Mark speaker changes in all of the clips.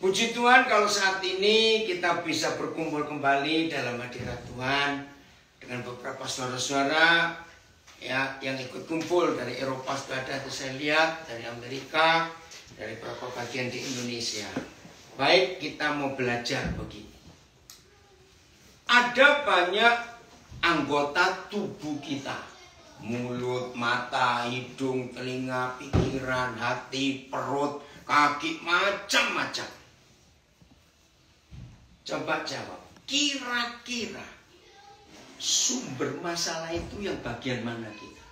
Speaker 1: Puji Tuhan kalau saat ini kita bisa berkumpul kembali dalam hadirat Tuhan dengan beberapa saudara-saudara ya yang ikut kumpul dari Eropa sudah ada, saya lihat dari Amerika, dari beberapa bagian di Indonesia. Baik, kita mau belajar begini. Ada banyak anggota tubuh kita. Mulut, mata, hidung, telinga, pikiran, hati, perut, kaki, macam-macam. Coba jawab, kira-kira sumber masalah itu yang bagian mana kita?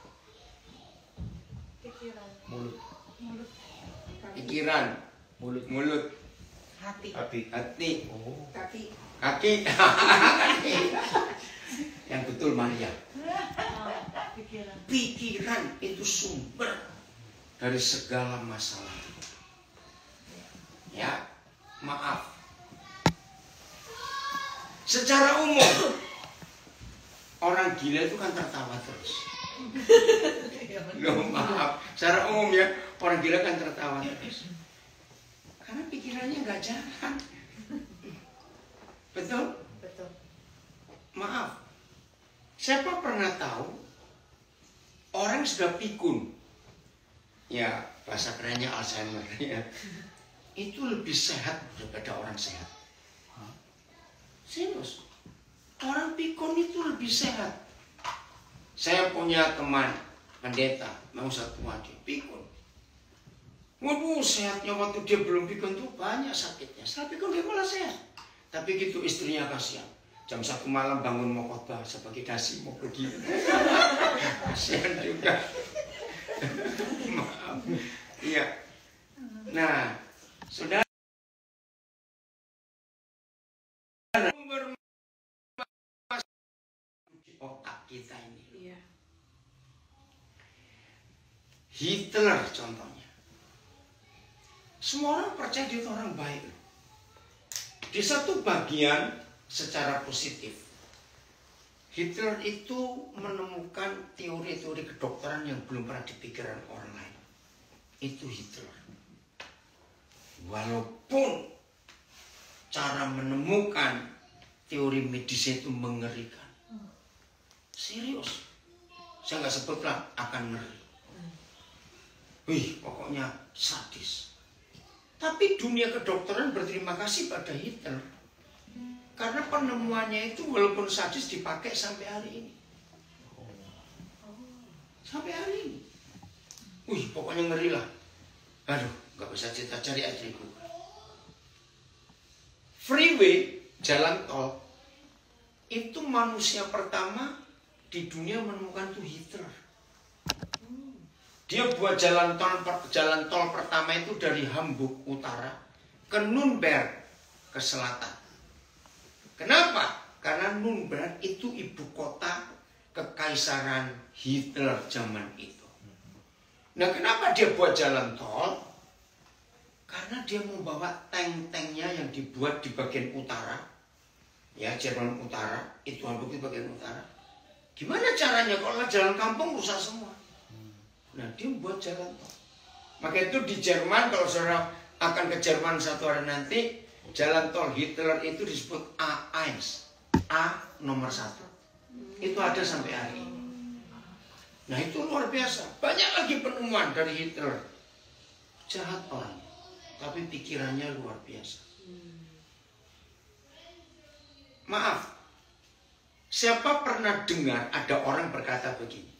Speaker 2: Pikiran.
Speaker 3: Mulut.
Speaker 2: Mulut.
Speaker 1: Pikiran, mulut,
Speaker 2: Hati.
Speaker 1: hati,
Speaker 3: Oh.
Speaker 2: Kaki.
Speaker 1: kaki. Yang betul Maria.
Speaker 2: Pikiran.
Speaker 1: Pikiran itu sumber dari segala masalah. Ya, maaf. Secara umum orang gila itu kan tertawa terus. Loh, maaf. Secara umum ya, orang gila kan tertawa terus. Karena pikirannya nggak jalan. Betul?
Speaker 2: Betul.
Speaker 1: Maaf. Siapa pernah tahu orang sudah pikun? Ya, bahasa kerennya Alzheimer ya. Itu lebih sehat daripada orang sehat. Serius. Orang pikun itu lebih sehat. Saya punya teman pendeta, mau satu dia pikun. Waduh, sehatnya waktu dia belum pikun tuh banyak sakitnya. Setelah pikun dia malah sehat. Tapi gitu istrinya kasihan. Jam 1 malam bangun mau khotbah sebagai dasi mau pergi. Kasihan juga. Maaf. Iya. Nah, saudara, otak kita ini.
Speaker 2: Iya.
Speaker 1: Hitler contohnya. Semua orang percaya dia itu orang baik. Di satu bagian secara positif, Hitler itu menemukan teori-teori kedokteran yang belum pernah dipikirkan orang lain. Itu Hitler. Walaupun cara menemukan teori medis itu mengerikan. Serius. Saya nggak sebutlah akan ngeri. Wih, pokoknya sadis. Tapi dunia kedokteran berterima kasih pada Hitler. Karena penemuannya itu walaupun sadis dipakai sampai hari ini. Sampai hari ini. Wih, pokoknya ngeri lah. Aduh, nggak bisa kita cari aja di Google. Freeway, jalan tol, itu manusia pertama di dunia menemukan tuh Hitler. Dia buat jalan tol pertama itu dari Hamburg utara ke Nuremberg ke selatan. Kenapa? Karena Nuremberg itu ibu kota kekaisaran Hitler zaman itu. Nah, kenapa dia buat jalan tol? Karena dia membawa tank-tanknya yang dibuat di bagian utara. Ya, Jerman utara, itu Hamburg di bagian utara. Gimana caranya kalau jalan kampung rusak semua? Nah, dia membuat jalan tol. Maka itu di Jerman, kalau saudara akan ke Jerman satu hari nanti, jalan tol Hitler itu disebut A1, A nomor 1. Itu ada sampai hari ini. Nah, itu luar biasa. Banyak lagi penemuan dari Hitler. Jahat orang, tapi pikirannya luar biasa. Maaf, siapa pernah dengar ada orang berkata begini?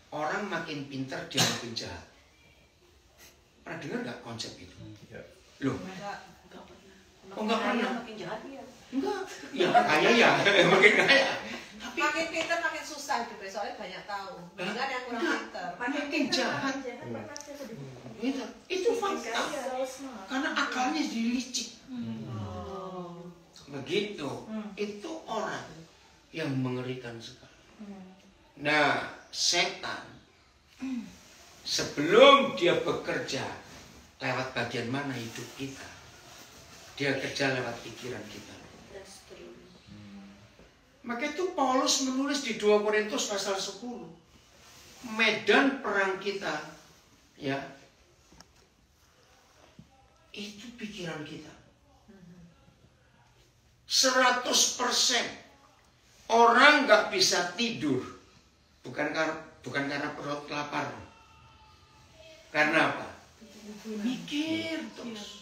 Speaker 1: Orang makin pintar dia makin jahat. Pernah dengar nggak konsep itu? Loh?
Speaker 2: Enggak pernah.
Speaker 1: Oh, nggak pernah?
Speaker 2: Makin jahat ya.
Speaker 1: Enggak. Ya kaya ya, makin kaya. Tapi
Speaker 2: Makin pintar makin susah juga, soalnya banyak tahu. Bukan yang kurang pintar.
Speaker 1: makin jahat. Itu fakta. Karena akalnya jadi licik. Begitu. Itu orang yang mengerikan sekali. Nah, setan sebelum dia bekerja lewat bagian mana hidup kita, dia kerja lewat pikiran kita. Maka itu Paulus menulis di 2 Korintus pasal 10, medan perang kita ya itu pikiran kita. 100% orang nggak bisa tidur. Bukan karena perut lapar. Karena apa? Mikir terus.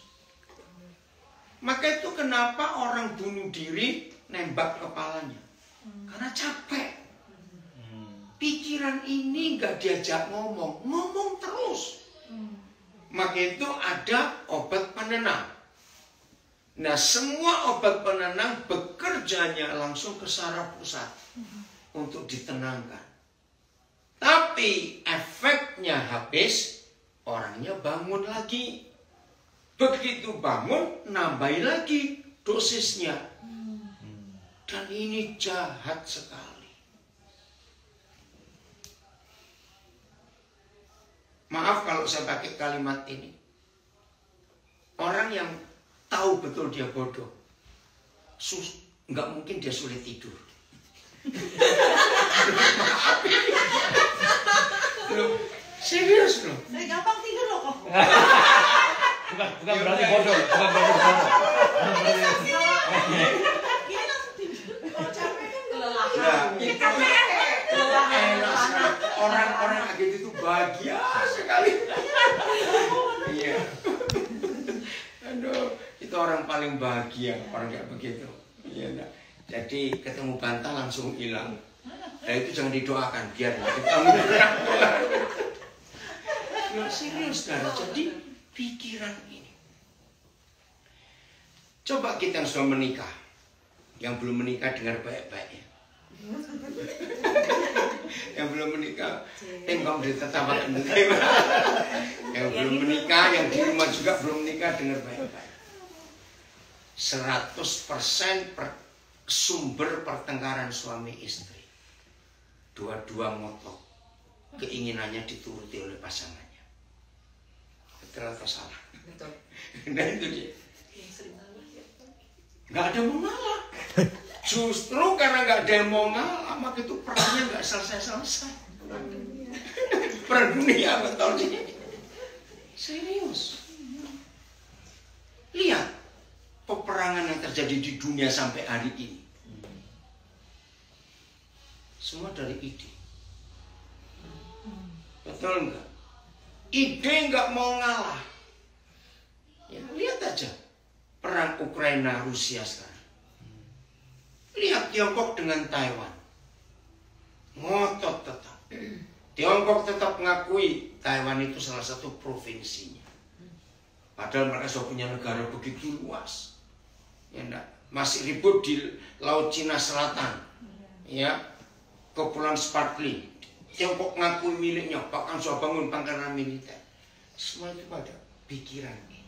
Speaker 1: Maka itu kenapa orang bunuh diri nembak kepalanya. Karena capek. Pikiran ini nggak diajak ngomong terus. Maka itu ada obat penenang. Nah, semua obat penenang bekerjanya langsung ke saraf pusat untuk ditenangkan. Tapi efeknya habis, orangnya bangun lagi. Begitu bangun, nambahin lagi dosisnya. Dan ini jahat sekali. Maaf kalau saya pakai kalimat ini. Orang yang tahu betul dia bodoh, nggak mungkin dia sulit tidur. Maaf. Loh, serius loh.
Speaker 2: Saya gampang tidur loh kok.
Speaker 3: Bukan berarti bodoh, bukan berarti bodoh.
Speaker 2: Ini langsung tidur. Kalau capek kan kelelahan.
Speaker 1: Nah, itu enak sekali. Orang-orang kayak gitu bahagia sekali. Iya. Aduh, itu orang paling bahagia, orang kayak begitu. Iya, nah. Jadi ketemu bantal langsung hilang. Nah itu jangan didoakan, biar ketemu Tuhan. Ya serius, saudara. Jadi pikiran ini. Coba kita yang sudah menikah, yang belum menikah dengar baik-baik ya. Yang belum menikah, tembak ditertawakan. Yang belum menikah, yang di rumah juga belum menikah dengar baik-baik. 100% sumber pertengkaran suami istri. Dua-dua ngotot, keinginannya dituruti oleh pasangannya. Betul atau salah?
Speaker 2: Betul.
Speaker 1: Nah itu dia. Nggak ada mau ngalah. Justru karena nggak ada yang mau ngalah, maka itu perangnya nggak selesai-selesai. Perang dunia betul sih. Serius. Lihat peperangan yang terjadi di dunia sampai hari ini. Semua dari ide. Betul enggak? Ide nggak mau ngalah. Ya, lihat aja perang Ukraina Rusia sekarang. Lihat Tiongkok dengan Taiwan. Ngotot tetap. Tiongkok tetap mengakui Taiwan itu salah satu provinsinya. Padahal mereka sudah punya negara begitu luas. Ya, enggak? Masih ribut di Laut Cina Selatan. Ya, Kepulauan Spratly. Tiongkok mengakui miliknya, bahkan sudah bangun pangkalan militer. Semua itu pada pikiran ini.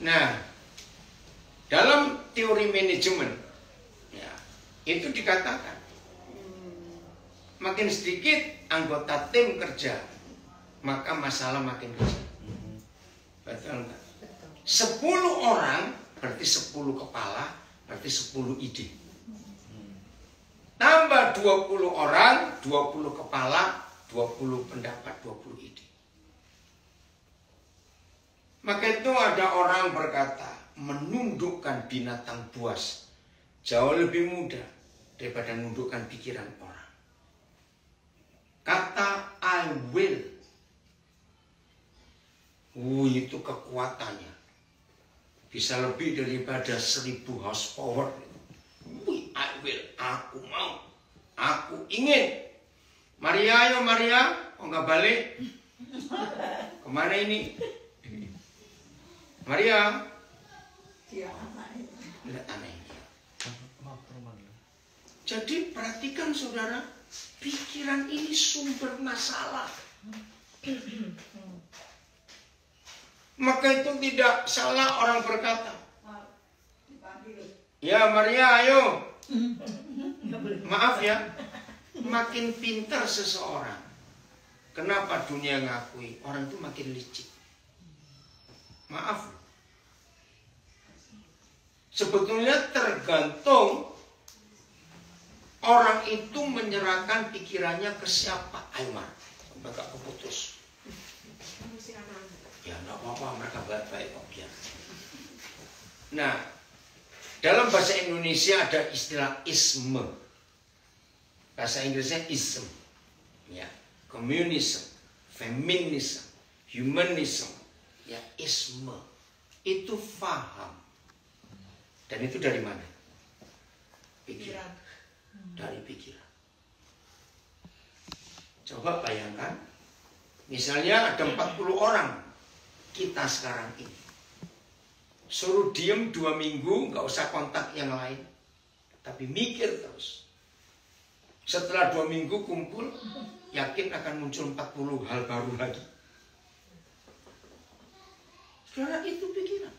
Speaker 1: Nah, dalam teori manajemen, ya, itu dikatakan makin sedikit anggota tim kerja, maka masalah makin kecil. Betul enggak? 10 orang berarti 10 kepala, berarti 10 ide. Tambah 20 orang, 20 kepala, 20 pendapat, 20 ide. Maka itu ada orang berkata, menundukkan binatang buas jauh lebih mudah daripada menundukkan pikiran orang. Kata I will, itu kekuatannya bisa lebih daripada 1000 horsepower. I will, aku mau, aku ingin. Maria, ayo Maria, kok nggak balik? Kemana ini? Maria. Lihat aneh. Jadi perhatikan saudara, pikiran ini sumber masalah. Maka itu tidak salah orang berkata, ya Maria ayo. Maaf ya, makin pintar seseorang, kenapa dunia ngakui orang itu makin licik. Maaf, sebetulnya tergantung orang itu menyerahkan pikirannya ke siapa. Aymar, mereka keputus. Ya enggak apa-apa, mereka baik-baik kok biar. Nah, dalam bahasa Indonesia ada istilah isme. Bahasa Inggrisnya ism. Ya, communism, feminism, humanism, ya isme. Itu faham. Dan itu dari mana? Pikiran. Dari pikiran. Coba bayangkan, misalnya ada 40 orang kita sekarang ini. Suruh diem 2 minggu, nggak usah kontak yang lain. Tapi mikir terus. Setelah 2 minggu kumpul, yakin akan muncul 40 hal baru lagi. Saudara, itu pikiran.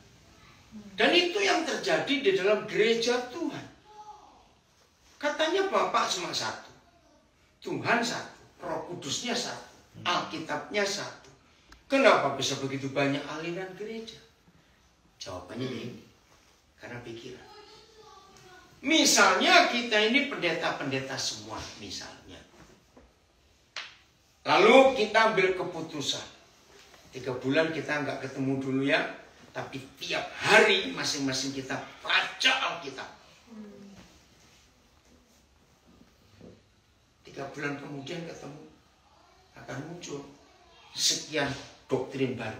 Speaker 1: Dan itu yang terjadi di dalam gereja Tuhan. Katanya Bapak cuma satu. Tuhan satu. Roh Kudusnya satu. Alkitabnya satu. Kenapa bisa begitu banyak aliran gereja? Jawabannya ini. Karena pikiran. Misalnya kita ini pendeta-pendeta semua. Misalnya. Lalu kita ambil keputusan. 3 bulan kita nggak ketemu dulu ya. Tapi tiap hari masing-masing kita baca Alkitab. 3 bulan kemudian ketemu. Akan muncul sekian doktrin baru.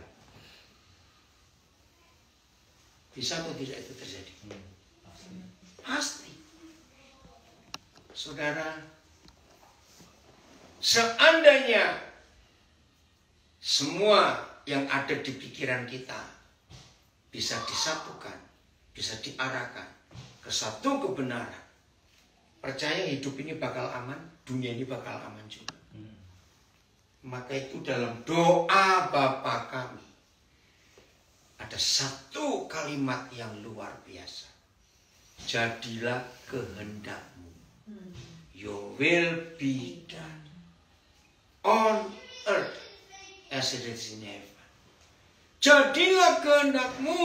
Speaker 1: Bisa atau tidak itu terjadi? Pasti. Saudara, seandainya semua yang ada di pikiran kita bisa disatukan, bisa diarahkan ke satu kebenaran, percaya hidup ini bakal aman, dunia ini bakal aman juga. Maka itu dalam doa Bapa kami ada satu kalimat yang luar biasa. Jadilah kehendak-Mu. Your will be done on earth as it is in heaven. Jadilah kehendak-Mu,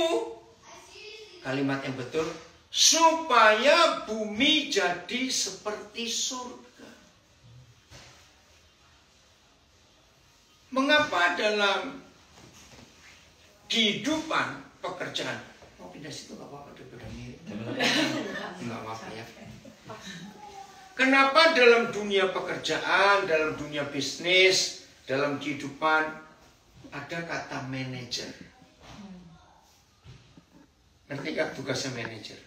Speaker 1: kalimat yang betul, supaya bumi jadi seperti surga. Mengapa dalam kehidupan pekerjaan, mau pindah situ gak apa-apa, daripada mirip. Gak apa-apa ya. Kenapa dalam dunia pekerjaan, dalam dunia bisnis, dalam kehidupan ada kata manajer? Ngerti gak tugasnya manajer?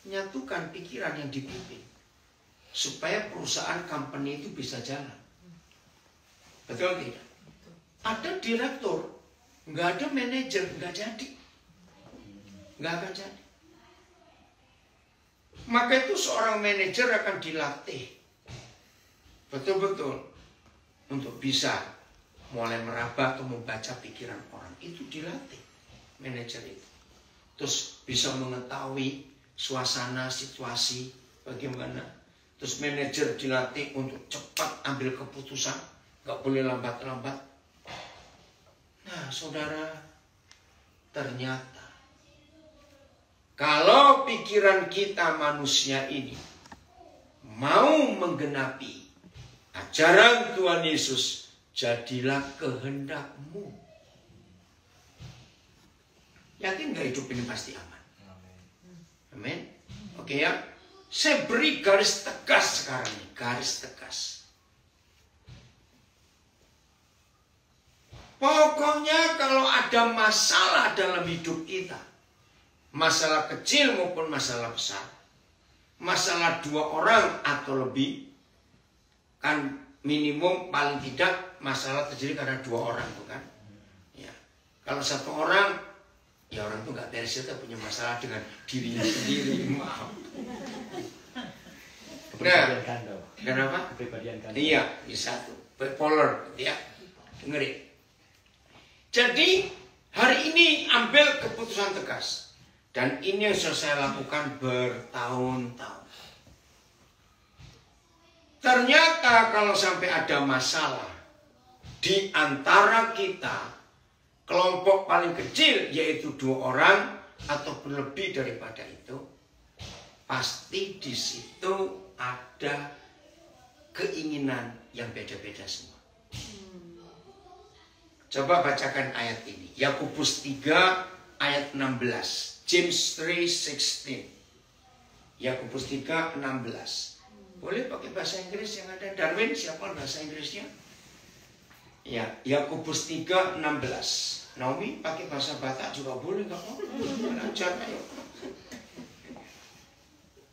Speaker 1: Menyatukan pikiran yang dipimpin supaya perusahaan company itu bisa jalan. Betul tidak? Ada direktur, nggak ada manajer, nggak jadi, nggak akan jadi. Maka itu seorang manajer akan dilatih betul-betul untuk bisa mulai meraba atau membaca pikiran orang. Itu dilatih manajer itu. Terus bisa mengetahui suasana, situasi, bagaimana. Terus manajer dilatih untuk cepat ambil keputusan, nggak boleh lambat-lambat. Nah, saudara, ternyata kalau pikiran kita manusia ini mau menggenapi ajaran Tuhan Yesus, jadilah kehendak-Mu. Yakin nggak hidup ini pasti aman? Amin. Oke ya. Saya beri garis tegas sekarang ini, garis tegas. Pokoknya kalau ada masalah dalam hidup kita, masalah kecil maupun masalah besar, masalah 2 orang atau lebih, kan minimum paling tidak masalah terjadi karena 2 orang, bukan? Ya. Kalau 1 orang, ya orang itu nggak beres, kita punya masalah dengan dirinya sendiri. Maaf. Nah, kenapa?
Speaker 3: Kepribadian ganda.
Speaker 1: Iya, bisa tuh. Bipolar, ya. Dengerin. Jadi, hari ini ambil keputusan tegas. Dan ini yang sudah saya lakukan bertahun-tahun. Ternyata kalau sampai ada masalah di antara kita, kelompok paling kecil yaitu 2 orang ataupun lebih daripada itu, pasti di situ ada keinginan yang beda-beda semua. Coba bacakan ayat ini. Yakobus 3 ayat 16. James 3:16. Yakobus 3:16. Boleh pakai bahasa Inggris yang ada. Darwin, siapa bahasa Inggrisnya? Ya, Yakobus 3:16. Naomi pakai bahasa Batak juga boleh, nggak mau? Belajar, ayo.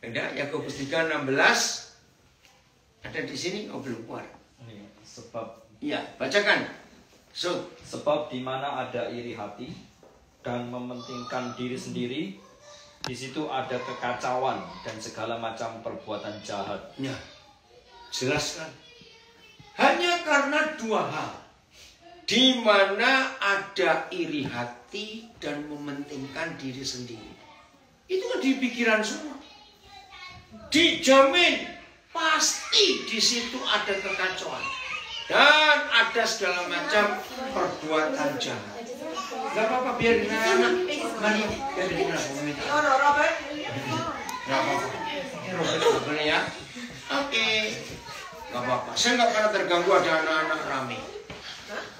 Speaker 1: Ada Yakobus 3:16. Ada di sini, oh belum keluar.
Speaker 3: Sebab
Speaker 1: Ya, bacakan.
Speaker 3: sebab di mana ada iri hati dan mementingkan diri sendiri, di situ ada kekacauan dan segala macam perbuatan jahat.
Speaker 1: Ya, jelaskan. Hanya karena dua hal. Di mana ada iri hati dan mementingkan diri sendiri. Itu kan di pikiran semua. Dijamin pasti di situ ada kekacauan dan ada segala macam perbuatan jahat. Gak apa-apa, biarin anak. Mari, biarin anak.
Speaker 2: Robert.
Speaker 1: Gak apa-apa. Robert, boleh ya? Oke. Gak apa-apa. Saya gak pernah terganggu ada anak-anak rame.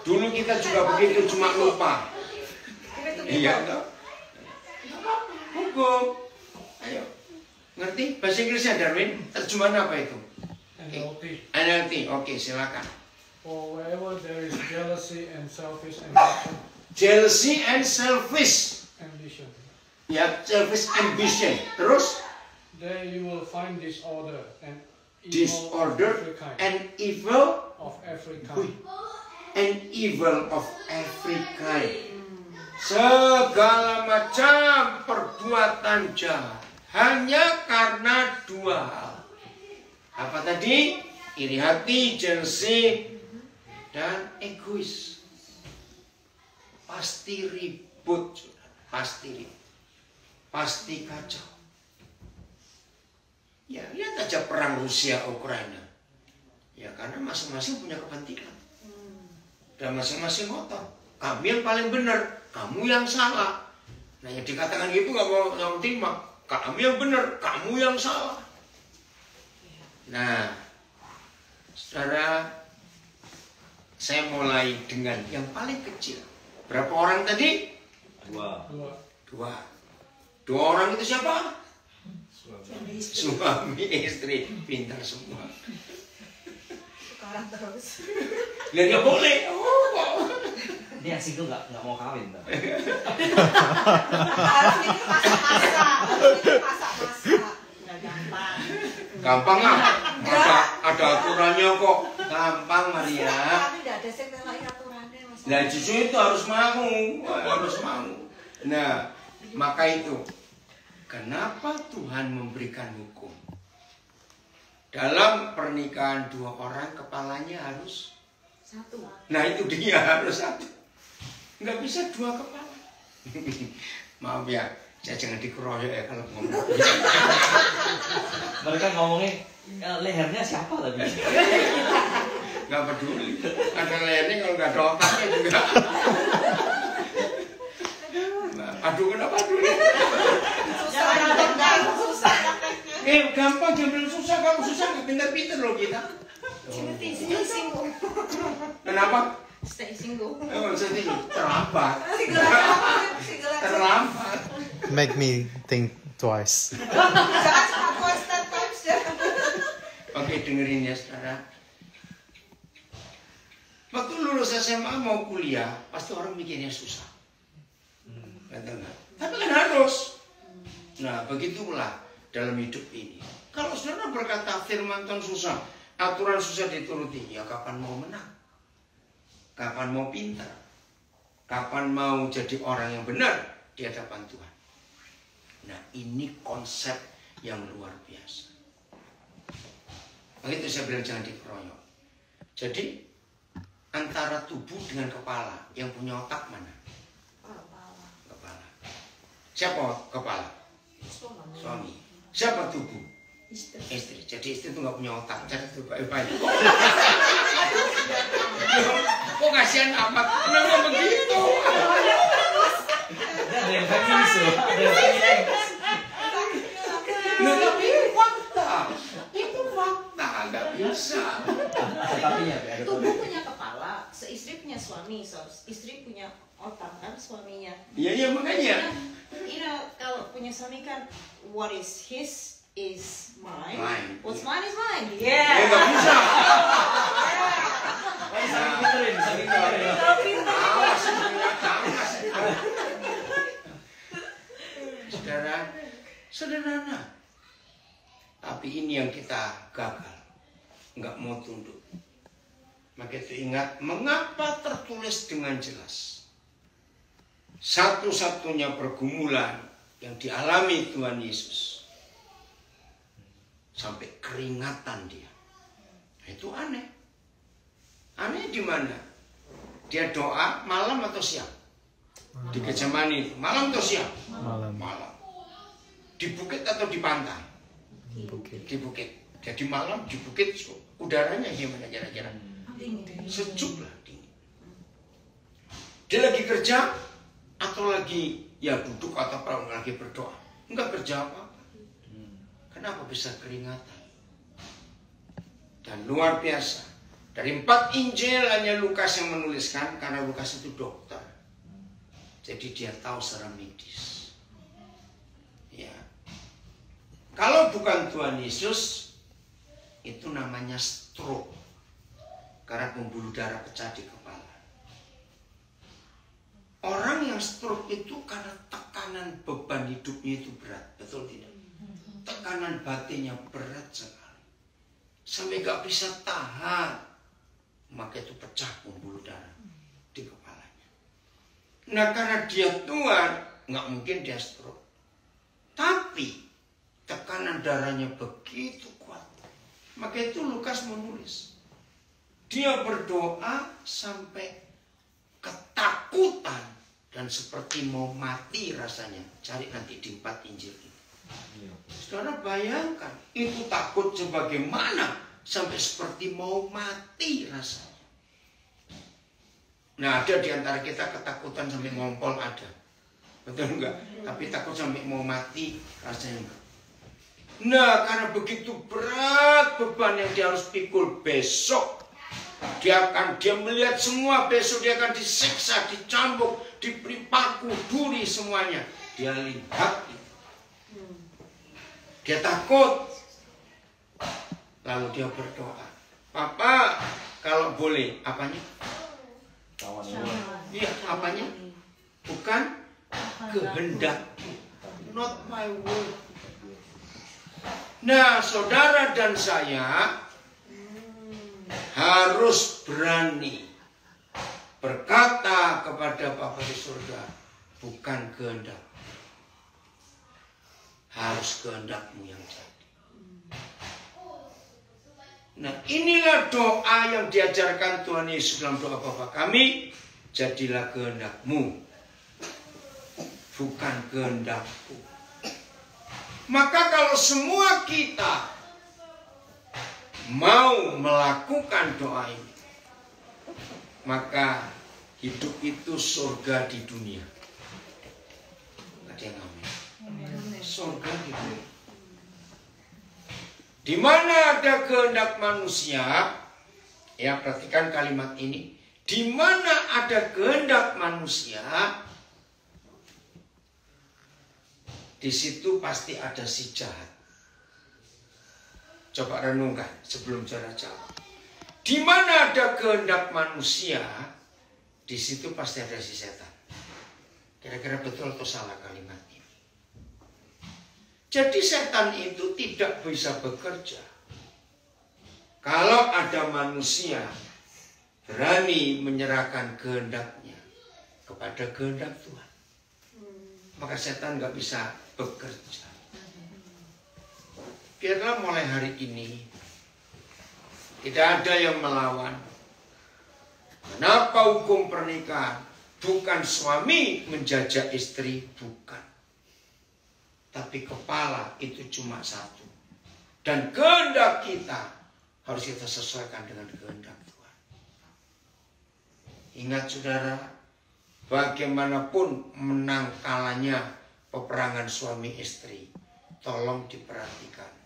Speaker 1: Dulu kita juga begitu, cuma lupa. Iya, enggak? Hukum. Ayo. Ngerti? Bahasa Inggrisnya Darwin? Terjemahan apa itu?
Speaker 4: NLT.
Speaker 1: NLT. Oke, silakan.
Speaker 4: For wherever there is jealousy and selfish ambition,
Speaker 1: Jealousy and selfish. Ya, selfish ambition. Terus?
Speaker 4: there you will find disorder and evil
Speaker 1: Disorder
Speaker 4: of every kind.
Speaker 1: and evil.
Speaker 4: Of every kind.
Speaker 1: And evil of every kind. Segala macam perbuatan jahat. Hanya karena dua hal. Apa tadi? Iri hati, jealousy, dan egois. Pasti ribut, pasti ribut, pasti kacau. Ya, lihat aja perang Rusia Ukraina. Ya, karena masing-masing punya kepentingan. Dan masing-masing ngotot. Kamu yang paling benar, kamu yang salah. Nah, yang dikatakan gitu nggak mau terima. Kamu yang benar, kamu yang salah. Nah, saudara, saya mulai dengan yang paling kecil. Berapa orang tadi?
Speaker 3: Dua.
Speaker 1: Dua orang itu siapa? Suami istri. Pintar semua.
Speaker 2: Sekarang terus.
Speaker 1: Ya nggak boleh.
Speaker 3: Ini yang single nggak mau kawin.
Speaker 2: Harus mikir masak-masak. Harus mikir masak-masak. Nggak gampang.
Speaker 1: Gampang lah. Ada aturannya kok. Gampang, Maria.
Speaker 2: Tapi nggak ada yang lain aturannya.
Speaker 1: Nah, justru itu harus mau. Nah, maka itu. Kenapa Tuhan memberikan hukum? Dalam pernikahan dua orang, kepalanya harus
Speaker 2: satu.
Speaker 1: Nah, itu dia harus satu. Nggak bisa dua kepala. Maaf ya, saya jangan dikeroyok ya kalau ngomong.
Speaker 3: Mereka ngomongin lehernya siapa tadi?
Speaker 1: Nggak peduli. Ada lehernya kalau nggak ada otaknya juga. Nah, aduh, kenapa aduh?
Speaker 2: Susah.
Speaker 1: Gampang diambil susah. Kamu susah nggak pintar-pintar loh kita.
Speaker 2: Stay single.
Speaker 1: Kenapa?
Speaker 2: Stay single.
Speaker 1: Jadi terlambat. Terlambat.
Speaker 5: Make me think twice.
Speaker 2: Jangan cuma constant times ya.
Speaker 1: Oke, dengerin ya saudara. Waktu lulus SMA mau kuliah, pasti orang mikirnya susah. Betul nggak? Tapi kan harus. Nah, begitulah dalam hidup ini. Kalau saudara berkata firman Tuhan susah, aturan susah dituruti, ya kapan mau menang? Kapan mau pintar? Kapan mau jadi orang yang benar di hadapan Tuhan? Nah, ini konsep yang luar biasa. Begitu saya bilang jangan dikeroyok. Jadi, antara tubuh dengan kepala, yang punya otak mana? Kepala. Siapa kepala? Suami. Siapa tubuh? Istri. Jadi istri itu nggak punya otak. Jadi itu baik-baik. Kok kasihan amat? Kenapa begitu?
Speaker 3: Ada yang feminis loh. Ada yang feminis.
Speaker 1: Nah, tapi itu fakta. Itu fakta. Nggak bisa.
Speaker 3: Ada tapinya.
Speaker 2: Tubuh punya kepala, seistri punya suami. suami, so istri punya otak kan suaminya.
Speaker 1: Iya makanya.
Speaker 2: Kalau punya suami kan, what is his is mine. What's
Speaker 1: Iya.
Speaker 2: mine is mine.
Speaker 1: Ya
Speaker 2: Yeah.
Speaker 1: nggak bisa.
Speaker 3: Saking pinterin.
Speaker 2: Kalau pintar.
Speaker 1: Awas, awas. Saudara, sederhana. Tapi ini yang kita gagal. Nggak mau tunduk. Maka itu ingat, mengapa tertulis dengan jelas. Satu-satunya pergumulan yang dialami Tuhan Yesus. Sampai keringatan dia. Itu aneh. Aneh di mana? Dia doa malam atau siang? Di Getsemani itu. Malam atau siang? Malam. Di bukit atau di pantai? Di bukit. Jadi malam di bukit udaranya gimana kira-kira? Sejuk lah, dingin. Dia lagi kerja atau lagi ya duduk atau apa lagi berdoa? Enggak kerja apa-apa. Kenapa bisa keringatan? Dan luar biasa. Dari 4 Injil hanya Lukas yang menuliskan karena Lukas itu dokter. Jadi dia tahu secara medis. Ya. Kalau bukan Tuhan Yesus, itu namanya stroke. Karena pembuluh darah pecah di kepala. Orang yang stroke itu karena tekanan beban hidupnya itu berat. Betul tidak? Tekanan batinnya berat sekali. Sampai gak bisa tahan. Maka itu pecah pembuluh darah di kepalanya. Nah karena dia Tuhan, gak mungkin dia stroke. Tapi tekanan darahnya begitu kuat. Maka itu Lukas menulis. Dia berdoa sampai ketakutan dan seperti mau mati rasanya. Cari nanti di 4 Injil itu. Saudara bayangkan, itu takut sebagaimana sampai seperti mau mati rasanya. Nah ada di antara kita ketakutan sampai ngompol ada. Betul enggak? Tapi takut sampai mau mati rasanya enggak. Nah karena begitu berat beban yang dia harus pikul besok. Dia melihat semua besok dia akan disiksa, dicambuk, diberi paku, duri semuanya. Dia lihat itu. Dia takut. Lalu dia berdoa. Papa, kalau boleh, apanya? Iya, apanya? Bukan kehendakmu. Not my will. Nah, saudara dan saya harus berani berkata kepada Bapa di surga, bukan kehendak, harus kehendakmu yang jadi. Nah inilah doa yang diajarkan Tuhan Yesus dalam doa Bapa kami, jadilah kehendakmu, bukan kehendakku. Maka kalau semua kita mau melakukan doa ini, maka hidup itu surga di dunia. Ada yang amin? Surga di dunia. Di mana ada kehendak manusia, ya perhatikan kalimat ini. Di mana ada kehendak manusia, di situ pasti ada si jahat. Coba renungkan sebelum saudara jawab. Di mana ada kehendak manusia, di situ pasti ada si setan. Kira-kira betul atau salah kalimat ini? Jadi setan itu tidak bisa bekerja kalau ada manusia berani menyerahkan kehendaknya kepada kehendak Tuhan. Maka setan nggak bisa bekerja. Biarlah mulai hari ini tidak ada yang melawan. Kenapa hukum pernikahan? Bukan suami menjajah istri, bukan. Tapi kepala itu cuma satu. Dan kehendak kita harus kita sesuaikan dengan kehendak Tuhan. Ingat saudara, bagaimanapun menang kalahnya peperangan suami istri, tolong diperhatikan.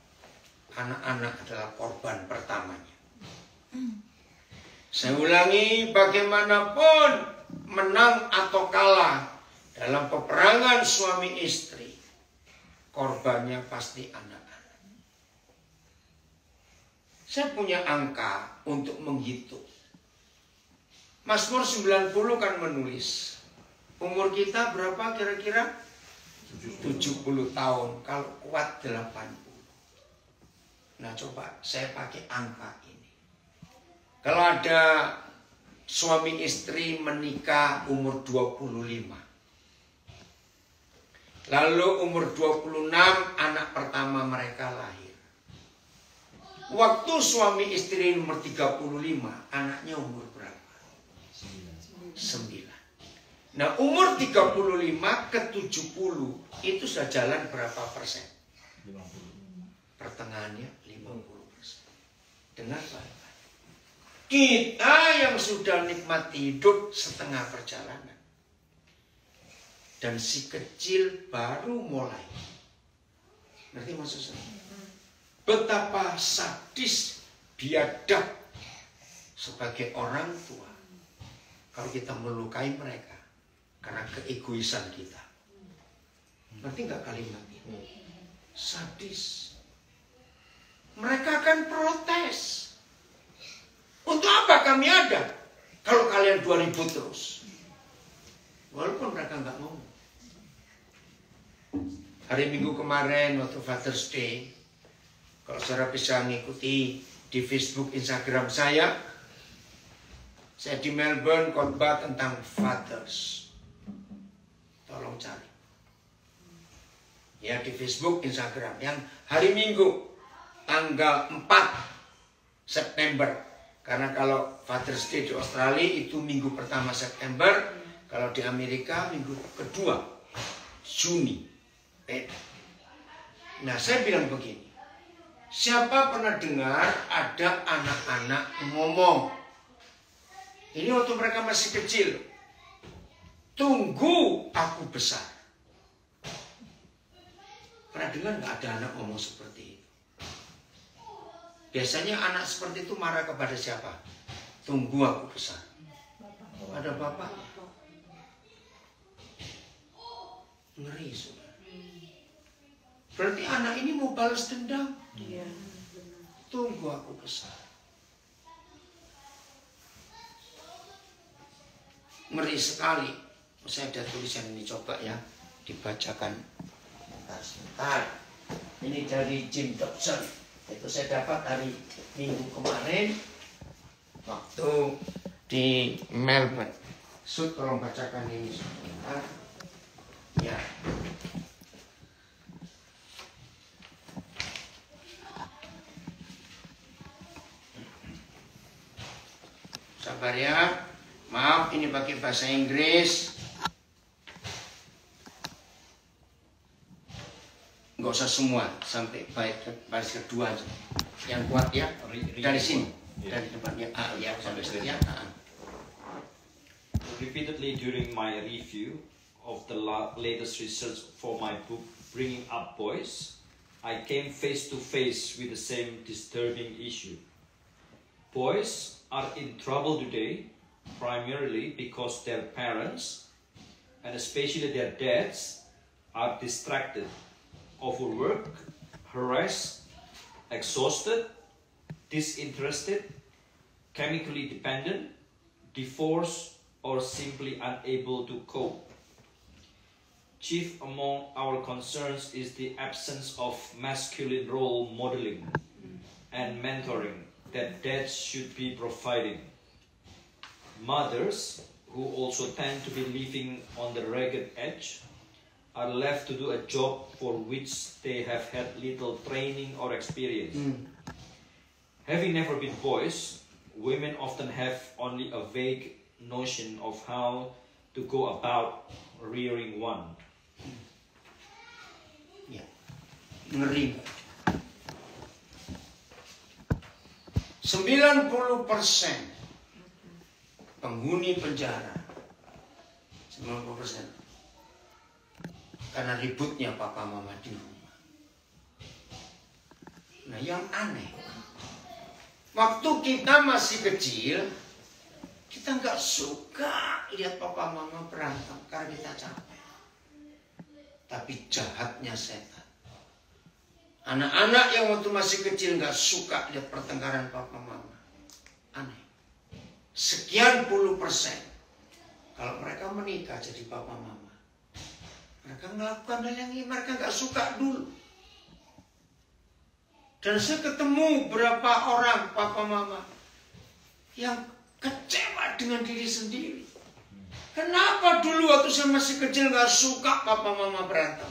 Speaker 1: Anak-anak adalah korban pertamanya. Saya ulangi, bagaimanapun menang atau kalah dalam peperangan suami istri, korbannya pasti anak-anak. Saya punya angka untuk menghitung. Mazmur 90 kan menulis, umur kita berapa kira-kira? 70 tahun, kalau kuat 80. Nah coba saya pakai angka ini. Kalau ada suami istri menikah umur 25. Lalu umur 26 anak pertama mereka lahir. Waktu suami istri umur 35, anaknya umur berapa? 9. Nah umur 35 ke 70 itu sudah jalan berapa persen?
Speaker 3: 50.
Speaker 1: Pertengahannya 50%. Dengar baik-baik. Kita yang sudah nikmati hidup setengah perjalanan. Dan si kecil baru mulai. Ngerti maksud saya? Betapa sadis, biadab sebagai orang tua kalau kita melukai mereka karena keegoisan kita. Ngerti nggak kalimat ini? Sadis. Mereka akan protes. Untuk apa kami ada kalau kalian 2000 terus? Walaupun mereka nggak mau. Hari Minggu kemarin waktu Father's Day, kalau saudara bisa mengikuti di Facebook, Instagram saya di Melbourne khotbah tentang fathers. Tolong cari. Ya di Facebook, Instagram. Yang hari Minggu, tanggal 4 September. Karena kalau Father's Day di Australia itu minggu pertama September. Kalau di Amerika minggu kedua Juni. Nah saya bilang begini. Siapa pernah dengar ada anak-anak ngomong, ini waktu mereka masih kecil, tunggu aku besar. Pernah dengar nggak ada anak ngomong seperti itu? Biasanya anak seperti itu marah kepada siapa? Tunggu aku besar. Ada bapak? Ngeri, saudara. Berarti anak ini mau balas dendam.
Speaker 2: Iya.
Speaker 1: Tunggu aku besar. Ngeri sekali. Saya ada tulisan ini, coba ya dibacakan. Sebentar. Ini dari Jim Dobson. Itu saya dapat hari Minggu kemarin waktu di Melbourne. Sud, tolong bacakan ini sebentar. Ya. Sabar ya. Maaf ini pakai bahasa Inggris. Nggak usah semua, sampai baris kedua aja. Yang kuat ya, dari sini, dari depannya. Ya, sampai sekian.
Speaker 3: Repeatedly during my review of the latest research for my book, Bringing Up Boys, I came face to face with the same disturbing issue. Boys are in trouble today, primarily because their parents, and especially their dads, are distracted, overworked, harassed, exhausted, disinterested, chemically dependent, divorced, or simply unable to cope. Chief among our concerns is the absence of masculine role modeling and mentoring that dads should be providing. Mothers, who also tend to be living on the ragged edge, are left to do a job for which they have had little training or experience. Having never been boys, women often have only a vague notion of how to go about rearing one.
Speaker 1: Ya, ngeri. 90% penghuni penjara, 90% karena ributnya papa mama di rumah. Nah yang aneh, waktu kita masih kecil, Kita nggak suka lihat papa mama berantem karena kita capek. Tapi jahatnya setan. Anak-anak yang waktu masih kecil nggak suka lihat pertengkaran papa mama. Aneh. Sekian puluh persen. Kalau mereka menikah jadi papa mama, mereka melakukan hal yang mereka nggak suka dulu. Dan saya ketemu berapa orang papa mama yang kecewa dengan diri sendiri. Kenapa dulu waktu saya masih kecil nggak suka papa mama berantem?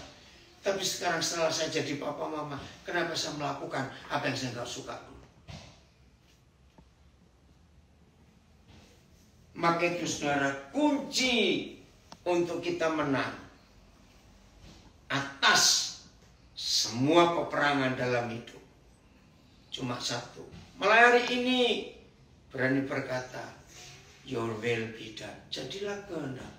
Speaker 1: Tapi sekarang setelah saya jadi papa mama, kenapa saya melakukan apa yang saya nggak suka dulu? Maka itu saudara, kunci untuk kita menang atas semua peperangan dalam hidup cuma satu. Mulai hari ini berani berkata, your will be done. Jadilah kehendak.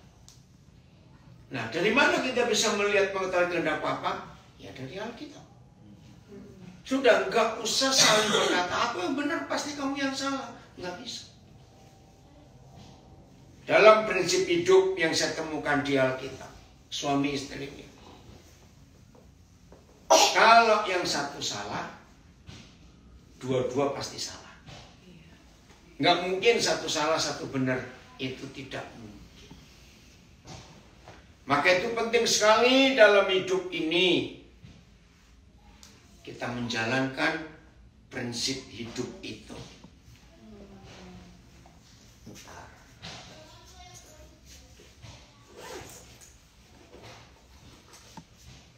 Speaker 1: Nah, dari mana kita bisa melihat mengetahui kehendak Papa? Ya dari Alkitab. Sudah, nggak usah saling berkata, aku yang benar, pasti kamu yang salah. Nggak bisa. Dalam prinsip hidup yang saya temukan di Alkitab, suami istri ini, kalau yang satu salah, dua-dua pasti salah. Nggak mungkin satu salah, satu benar. Itu tidak mungkin. Maka itu penting sekali dalam hidup ini kita menjalankan prinsip hidup itu.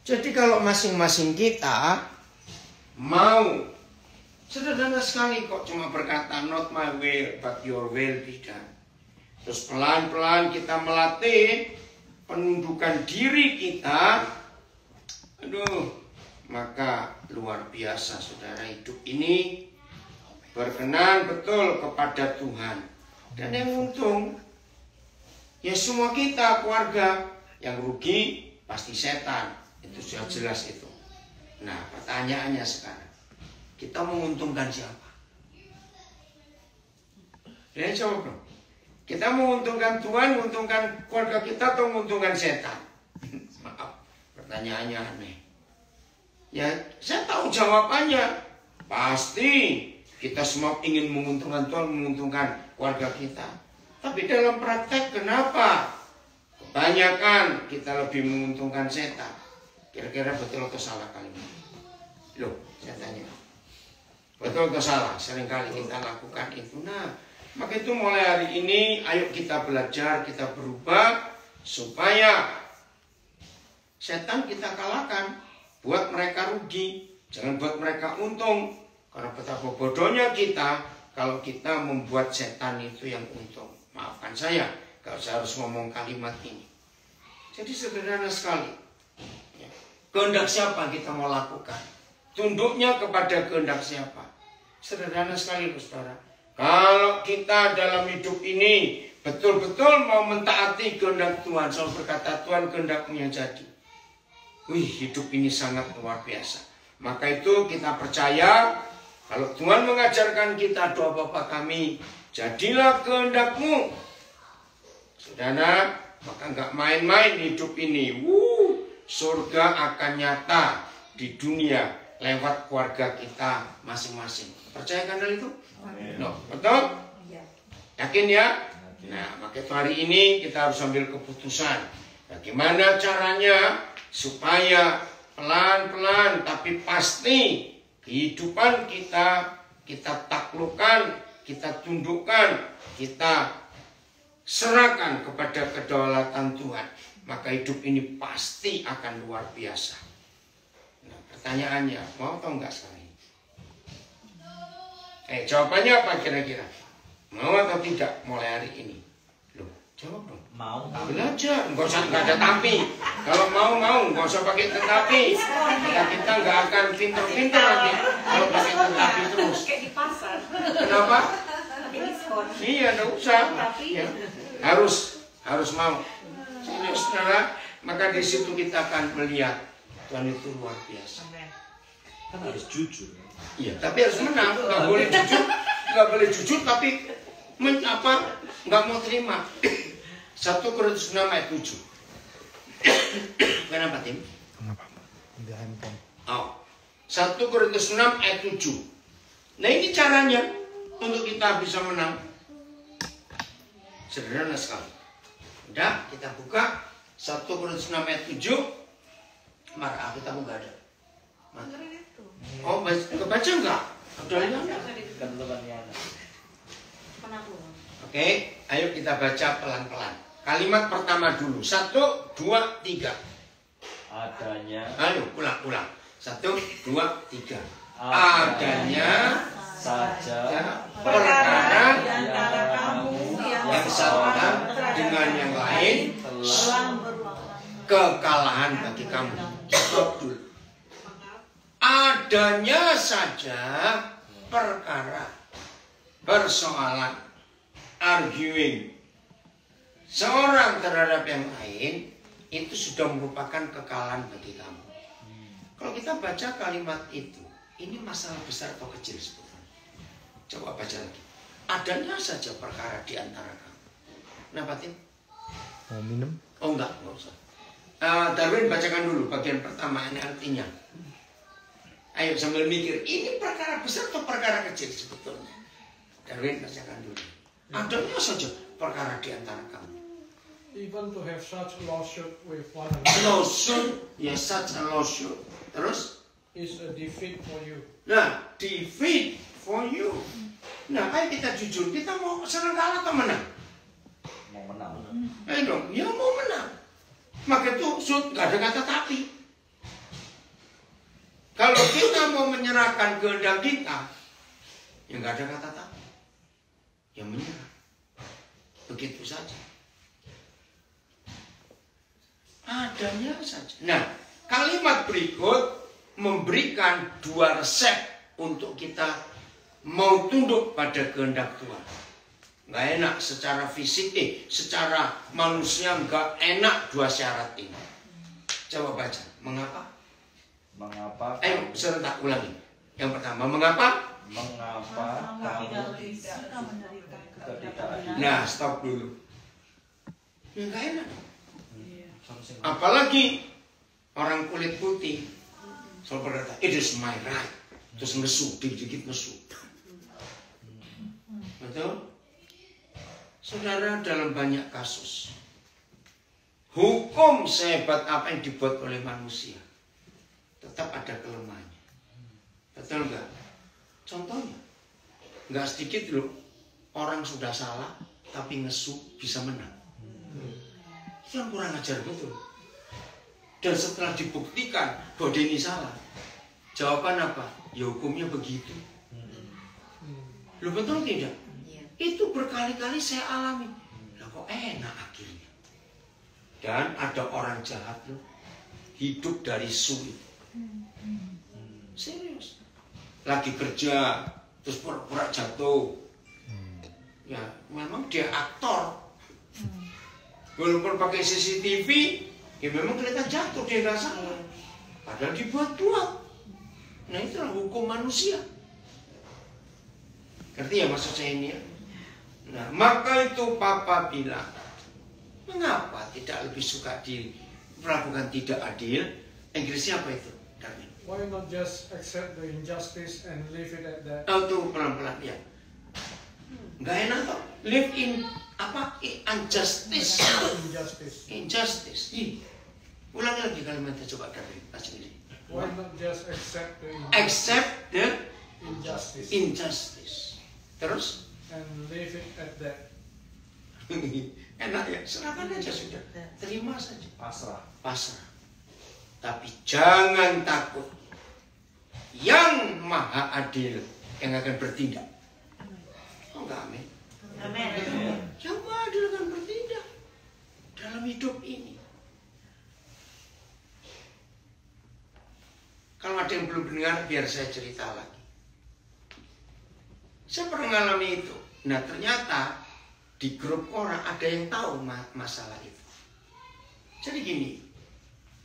Speaker 1: Jadi kalau masing-masing kita mau, sederhana sekali kok, cuma berkata not my will but your will be done. Terus pelan-pelan kita melatih penundukan diri kita. Aduh, maka luar biasa saudara, hidup ini berkenan betul kepada Tuhan. Dan yang untung, ya semua kita keluarga. Yang rugi pasti setan. Itu sudah jelas itu. Nah, pertanyaannya sekarang, kita menguntungkan siapa? Ya, jawab dong. Kita menguntungkan Tuhan, menguntungkan keluarga kita, atau menguntungkan setan? Maaf, pertanyaannya aneh. Ya, saya tahu jawabannya. Pasti kita semua ingin menguntungkan Tuhan, menguntungkan keluarga kita. Tapi dalam praktek, kenapa kebanyakan kita lebih menguntungkan setan? Kira-kira betul atau salah kalimat? Loh, saya tanya. Betul atau salah? Seringkali kita lakukan itu. Nah, maka itu mulai hari ini, ayo kita belajar, kita berubah, supaya setan kita kalahkan. Buat mereka rugi, jangan buat mereka untung. Karena betapa bodohnya kita kalau kita membuat setan itu yang untung. Maafkan saya kalau saya harus ngomong kalimat ini. Jadi sederhana sekali. Kehendak siapa kita mau lakukan? Tunduknya kepada kehendak siapa? Sederhana sekali, saudara. Kalau kita dalam hidup ini betul-betul mau mentaati kehendak Tuhan, selalu berkata, Tuhan kehendakmu yang jadi. Wih, hidup ini sangat luar biasa. Maka itu kita percaya, kalau Tuhan mengajarkan kita doa Bapa kami, jadilah kehendakmu. Saudara, maka nggak main-main hidup ini. Surga akan nyata di dunia lewat keluarga kita masing-masing. Percayakan hal itu? No, betul? Yakin ya? Nah, maka itu hari ini kita harus ambil keputusan. Bagaimana caranya supaya pelan-pelan tapi pasti kehidupan kita taklukkan, kita tundukkan, kita serahkan kepada kedaulatan Tuhan. Maka hidup ini pasti akan luar biasa. Nah, pertanyaannya, mau atau enggak sekarang ini? Jawabannya apa kira-kira? Mau atau tidak mulai hari ini? Loh, jawab dong.
Speaker 3: Mau.
Speaker 1: Belajar, nggak ada tapi. Kalau mau, nggak usah pakai tetapi. Kita nggak akan pinter-pinter nanti kalau pakai tetapi terus.
Speaker 2: Kayak di pasar.
Speaker 1: Kenapa?
Speaker 2: Diskon.
Speaker 1: Iya, nggak usah. Ya, harus mau. Ini saudara, maka di situ kita akan melihat Tuhan itu luar biasa.
Speaker 3: Kan harus jujur.
Speaker 1: Iya, tapi harus menang. Nggak boleh jujur tapi nggak mau terima. 1 Korintus 6 ayat 7. Kenapa Tim?
Speaker 5: Di handphone.
Speaker 1: Oh, 1 Korintus 6 ayat 7. Nah ini caranya untuk kita bisa menang. Sederhana sekali. Udah, kita buka 1 Korintus 6 ayat 7. Maka kita mau nggak ada. Oh, kebaca enggak? Udah lihat? Oke, ayo kita baca pelan-pelan. Kalimat pertama dulu. 1, 2, 3.
Speaker 3: Adanya.
Speaker 1: Ayo, ulang. 1, 2, 3. Adanya
Speaker 3: saja
Speaker 1: perkara
Speaker 2: di antara kamu
Speaker 1: yang satu dengan yang lain kekalahan bagi kamu. Stop dulu. Adanya saja perkara, persoalan, arguing seorang terhadap yang lain itu sudah merupakan kekalahan bagi kamu. Kalau kita baca kalimat itu, ini masalah besar atau kecil sebetulnya? Coba baca lagi. Adanya saja perkara di antara kamu. Kenapa Tim?
Speaker 5: Mau minum?
Speaker 1: Oh enggak usah. Darwin bacakan dulu bagian pertama, ini artinya. Ayo sambil mikir, ini perkara besar atau perkara kecil sebetulnya? Darwin bacakan dulu. Adanya saja perkara di antara kamu.
Speaker 4: Even to have such lawsuit with one another
Speaker 1: Lawsuit, ya such a lawsuit. Terus?
Speaker 4: is a defeat for you.
Speaker 1: Nah, defeat for you. Nah, ayo kita jujur, kita mau senang kalah atau menang?
Speaker 3: Mau menang.
Speaker 1: Ayo dong, ya mau menang. Maka itu shoot, gak ada kata tapi. Kalau kita mau menyerahkan kehendak kita, ya gak ada kata tapi. Ya menyerah. Begitu saja. Adanya saja. Nah, kalimat berikut memberikan 2 resep untuk kita mau tunduk pada kehendak Tuhan. Nggak enak secara fisik, secara manusia nggak enak 2 syarat ini. Coba baca, mengapa?
Speaker 3: Mengapa?
Speaker 1: Ayo serentak ulangi. Yang pertama, mengapa?
Speaker 3: Mengapa kamu ketidakadilan?
Speaker 1: Nah, stop dulu. Ya nggak enak. Apalagi orang kulit putih selalu berkata, it is my right. Terus ngesu, dikit-dikit ngesu. Betul? Saudara, dalam banyak kasus, hukum sehebat apa yang dibuat oleh manusia, tetap ada kelemahannya. Betul nggak? Contohnya, nggak sedikit loh, orang sudah salah, tapi ngesu bisa menang. Itu yang kurang ajar betul. Dan setelah dibuktikan bahwa dia ini salah, jawaban apa? Ya hukumnya begitu. Lo betul tidak? Itu berkali-kali saya alami. Lah kok enak akhirnya. Dan ada orang jahat loh, hidup dari sulit. Serius. Lagi kerja, terus pura-pura jatuh. Ya, memang dia aktor. Walaupun pakai CCTV, ya memang kelihatan jatuh, dia nggak salah. Padahal dibuat-buat. Nah itulah hukum manusia. Ngerti ya maksud saya ini ya? Nah maka itu Papa bilang, mengapa tidak lebih suka diperlakukan tidak adil? Inggrisnya apa itu? Darwin?
Speaker 4: Why not just accept the injustice and leave it at that?
Speaker 1: Oh tuh pelan-pelan ya. Nggak enak toh? Live in apa? Injustice. Injustice. Ulangi lagi kalimatnya coba Darwin. Baca ini.
Speaker 4: Why not just accept the
Speaker 1: Accept the
Speaker 4: injustice
Speaker 1: injustice. Terus?
Speaker 4: and leave it at that?
Speaker 1: Enak ya, serahkan aja sudah. Terima saja.
Speaker 3: Pasrah.
Speaker 1: Pasrah. Tapi jangan takut. Yang maha adil yang akan bertindak. Oh enggak, amin.
Speaker 2: Amin.
Speaker 1: Yang maha adil akan bertindak dalam hidup ini. Kalau ada yang belum dengar, biar saya cerita lagi. Saya pernah mengalami itu. Nah ternyata di grup orang ada yang tahu masalah itu. Jadi gini,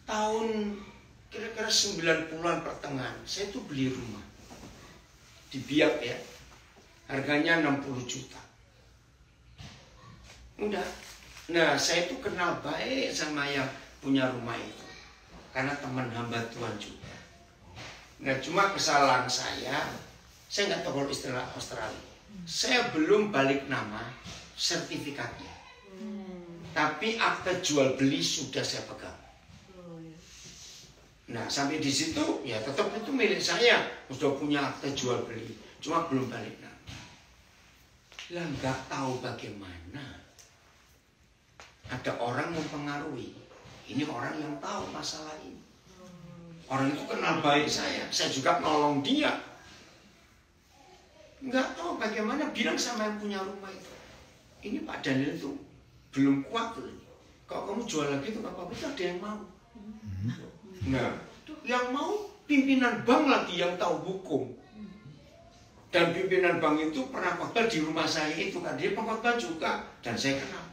Speaker 1: tahun kira-kira 90-an pertengahan, saya tuh beli rumah di Biak ya, harganya 60 juta. Udah. Nah, saya itu kenal baik sama yang punya rumah itu. Karena teman hamba Tuhan juga. Nah, cuma kesalahan saya nggak tahu kalau istilah Australia. Saya belum balik nama sertifikatnya. Tapi akte jual beli sudah saya pegang. Nah, sampai di situ ya tetap itu milik saya. Sudah punya akte jual beli, cuma belum balik nama. Lah nggak tahu bagaimana ada orang mempengaruhi. Ini orang yang tahu masalah ini. Orang itu kenal baik saya juga nolong dia. Nggak tahu bagaimana bilang sama yang punya rumah itu. Ini Pak Daniel itu belum kuat loh. Kalau kamu jual lagi itu nggak apa-apa, itu ada yang mau. Nah, yang mau pimpinan bank lagi yang tahu hukum. Dan pimpinan bank itu pernah khotbah di rumah saya itu kan, dia pengkhotbah juga dan saya kenal.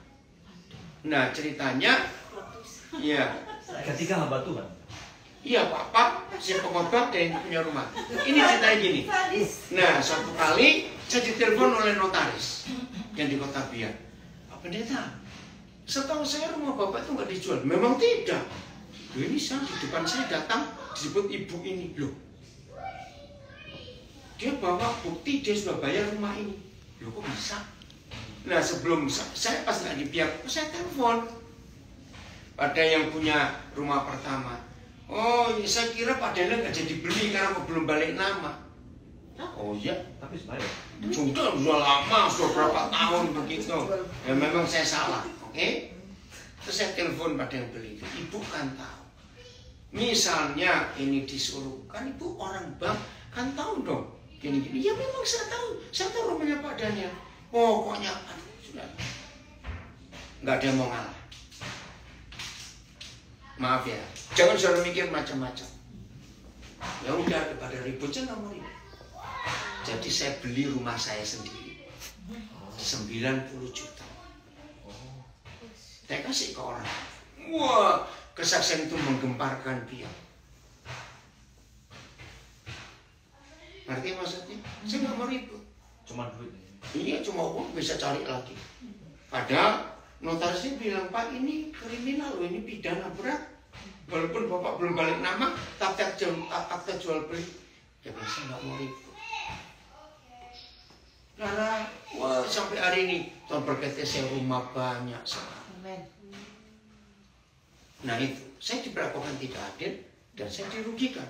Speaker 1: Nah, ceritanya, ya.
Speaker 3: Ketika hamba Tuhan.
Speaker 1: Iya Pak, si pengkhotbah dan yang punya rumah. Ini ceritanya gini. Nah, suatu kali saya ditelepon oleh notaris yang di Kota Biak. Pak Pendeta, setahu saya rumah Bapak itu nggak dijual. Memang tidak. Loh, ini saya di depan saya datang disebut ibu ini. Loh, dia bawa bukti dia sudah bayar rumah ini. Loh, kok bisa? Nah, sebelum saya pas nggak di Biak, saya telepon pada yang punya rumah pertama. Oh, ya saya kira Pak Daniel nggak jadi beli karena aku belum balik nama. Oh iya,
Speaker 3: Tapi sebenarnya
Speaker 1: sudah lama, sudah berapa tahun begitu. Ya memang saya salah, oke? Terus saya telepon pada yang beli. Ibu kan tahu. Misalnya ini disuruh, kan ibu orang bank kan tahu dong. Gini-gini. Ya memang saya tahu rumahnya Pak Daniel. Pokoknya, aduh, sudah. Nggak ada yang mau ngalah. Maaf ya, jangan suruh mikir macam-macam. Ya udah, daripada ribut saya nggak mau ribut. Jadi saya beli rumah saya sendiri 90 juta. Saya kasih ke orang. Wah, kesaksian itu menggemparkan dia. Ngerti maksudnya? Saya nggak mau ribut.
Speaker 3: cuma duit.
Speaker 1: Iya, cuma uang bisa cari lagi. Padahal notarisnya bilang, Pak, ini kriminal loh, ini pidana berat. Walaupun Bapak belum balik nama, tapi akta jual beli. Ya saya nggak mau ribut. Karena wah, sampai hari ini Tuhan berkati saya rumah banyak sekali. Nah itu, saya diperlakukan tidak adil dan saya dirugikan.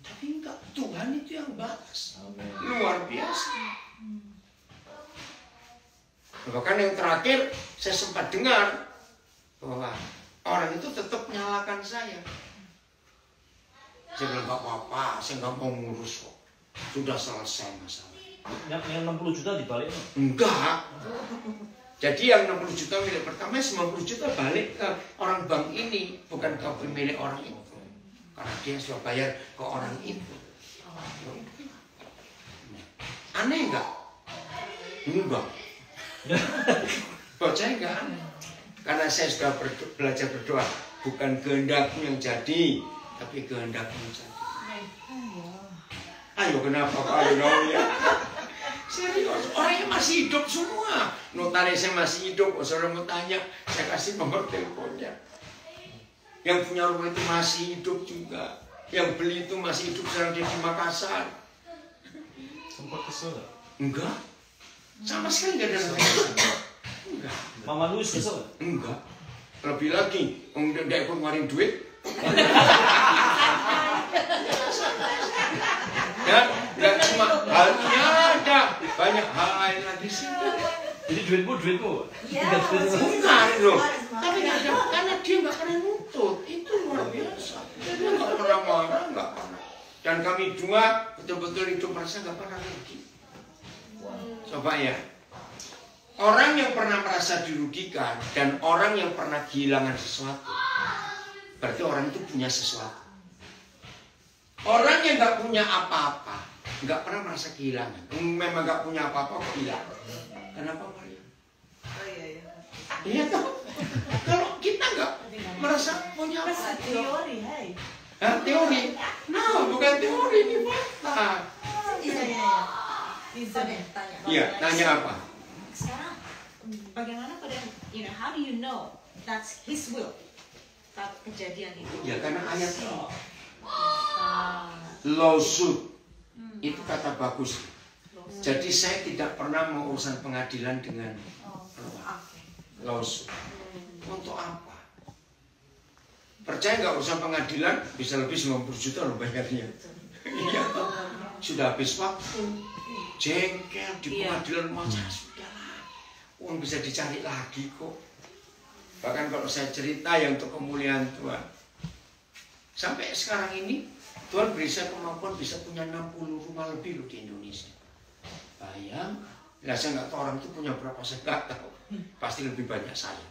Speaker 1: Tapi enggak, Tuhan itu yang balas. Luar biasa. Bahkan yang terakhir saya sempat dengar bahwa orang itu tetap menyalahkan saya. Saya bilang nggak apa-apa, saya nggak mau ngurus kok. Sudah selesai masalah.
Speaker 3: Yang 60 juta dibalik?
Speaker 1: Enggak. Jadi yang 60 juta milik pertama, 90 juta balik ke orang bank ini, bukan ke pemilik orang itu. Karena dia sudah bayar ke orang itu. Aneh enggak? Enggak. Buat saya enggak aneh. Karena saya sudah belajar berdoa. Bukan kehendakmu yang jadi, tapi kehendakmu yang jadi. Ayo kenapa Pak? Ayo ya. Serius, orangnya masih hidup semua. Notarisnya masih hidup. Kalau saudara mau tanya, saya kasih nomor teleponnya. Yang punya rumah itu masih hidup juga. Yang beli itu masih hidup, sekarang dia di Makassar.
Speaker 3: Sempat kesel gak?
Speaker 1: Enggak. Sama sekali enggak ada rasa kesel. Enggak.
Speaker 3: Mama Luis kesel gak?
Speaker 1: Enggak. Lebih lagi, enggak ikut ngeluarin duit. Dan enggak cuma halnya ada, banyak hal lain lagi sih.
Speaker 3: Jadi duitmu?
Speaker 1: Bukan loh. Tapi enggak ada, karena dia enggak pernah nuntut. Itu luar biasa. Dia enggak pernah marah, enggak pernah. Dan kami dua betul-betul hidup merasa enggak pernah rugi. Coba ya. Orang yang pernah merasa dirugikan dan orang yang pernah kehilangan sesuatu, berarti orang itu punya sesuatu. Orang yang nggak punya apa-apa, nggak pernah merasa kehilangan. Memang nggak punya apa-apa, kok hilang. Kenapa Maria?
Speaker 2: Oh iya.
Speaker 1: Iya toh. Kalau kita nggak merasa punya apa-apa.
Speaker 2: Teori, hai.
Speaker 1: Hah, teori? No, bukan teori, ini fakta.
Speaker 2: Iya. Bisa deh tanya.
Speaker 1: Iya, tanya apa?
Speaker 2: Sekarang bagaimana pada do you know that's His will? Kejadian itu.
Speaker 1: Ya karena ayat
Speaker 2: Ah,
Speaker 1: lawsuit itu kata bagus. Jadi saya tidak pernah mau urusan pengadilan dengan lawsuit. Untuk apa? Percaya nggak urusan pengadilan bisa lebih 90 juta loh bayarnya. Iya toh. Sudah habis waktu, jengkel di pengadilan masa sudahlah. Uang bisa dicari lagi kok. Bahkan kalau saya cerita yang untuk kemuliaan Tuhan, sampai sekarang ini Tuhan beri saya kemampuan bisa punya 60 rumah lebih loh di Indonesia. Bayang, lah saya nggak tahu orang itu punya berapa, saya nggak tahu. Pasti lebih banyak saya.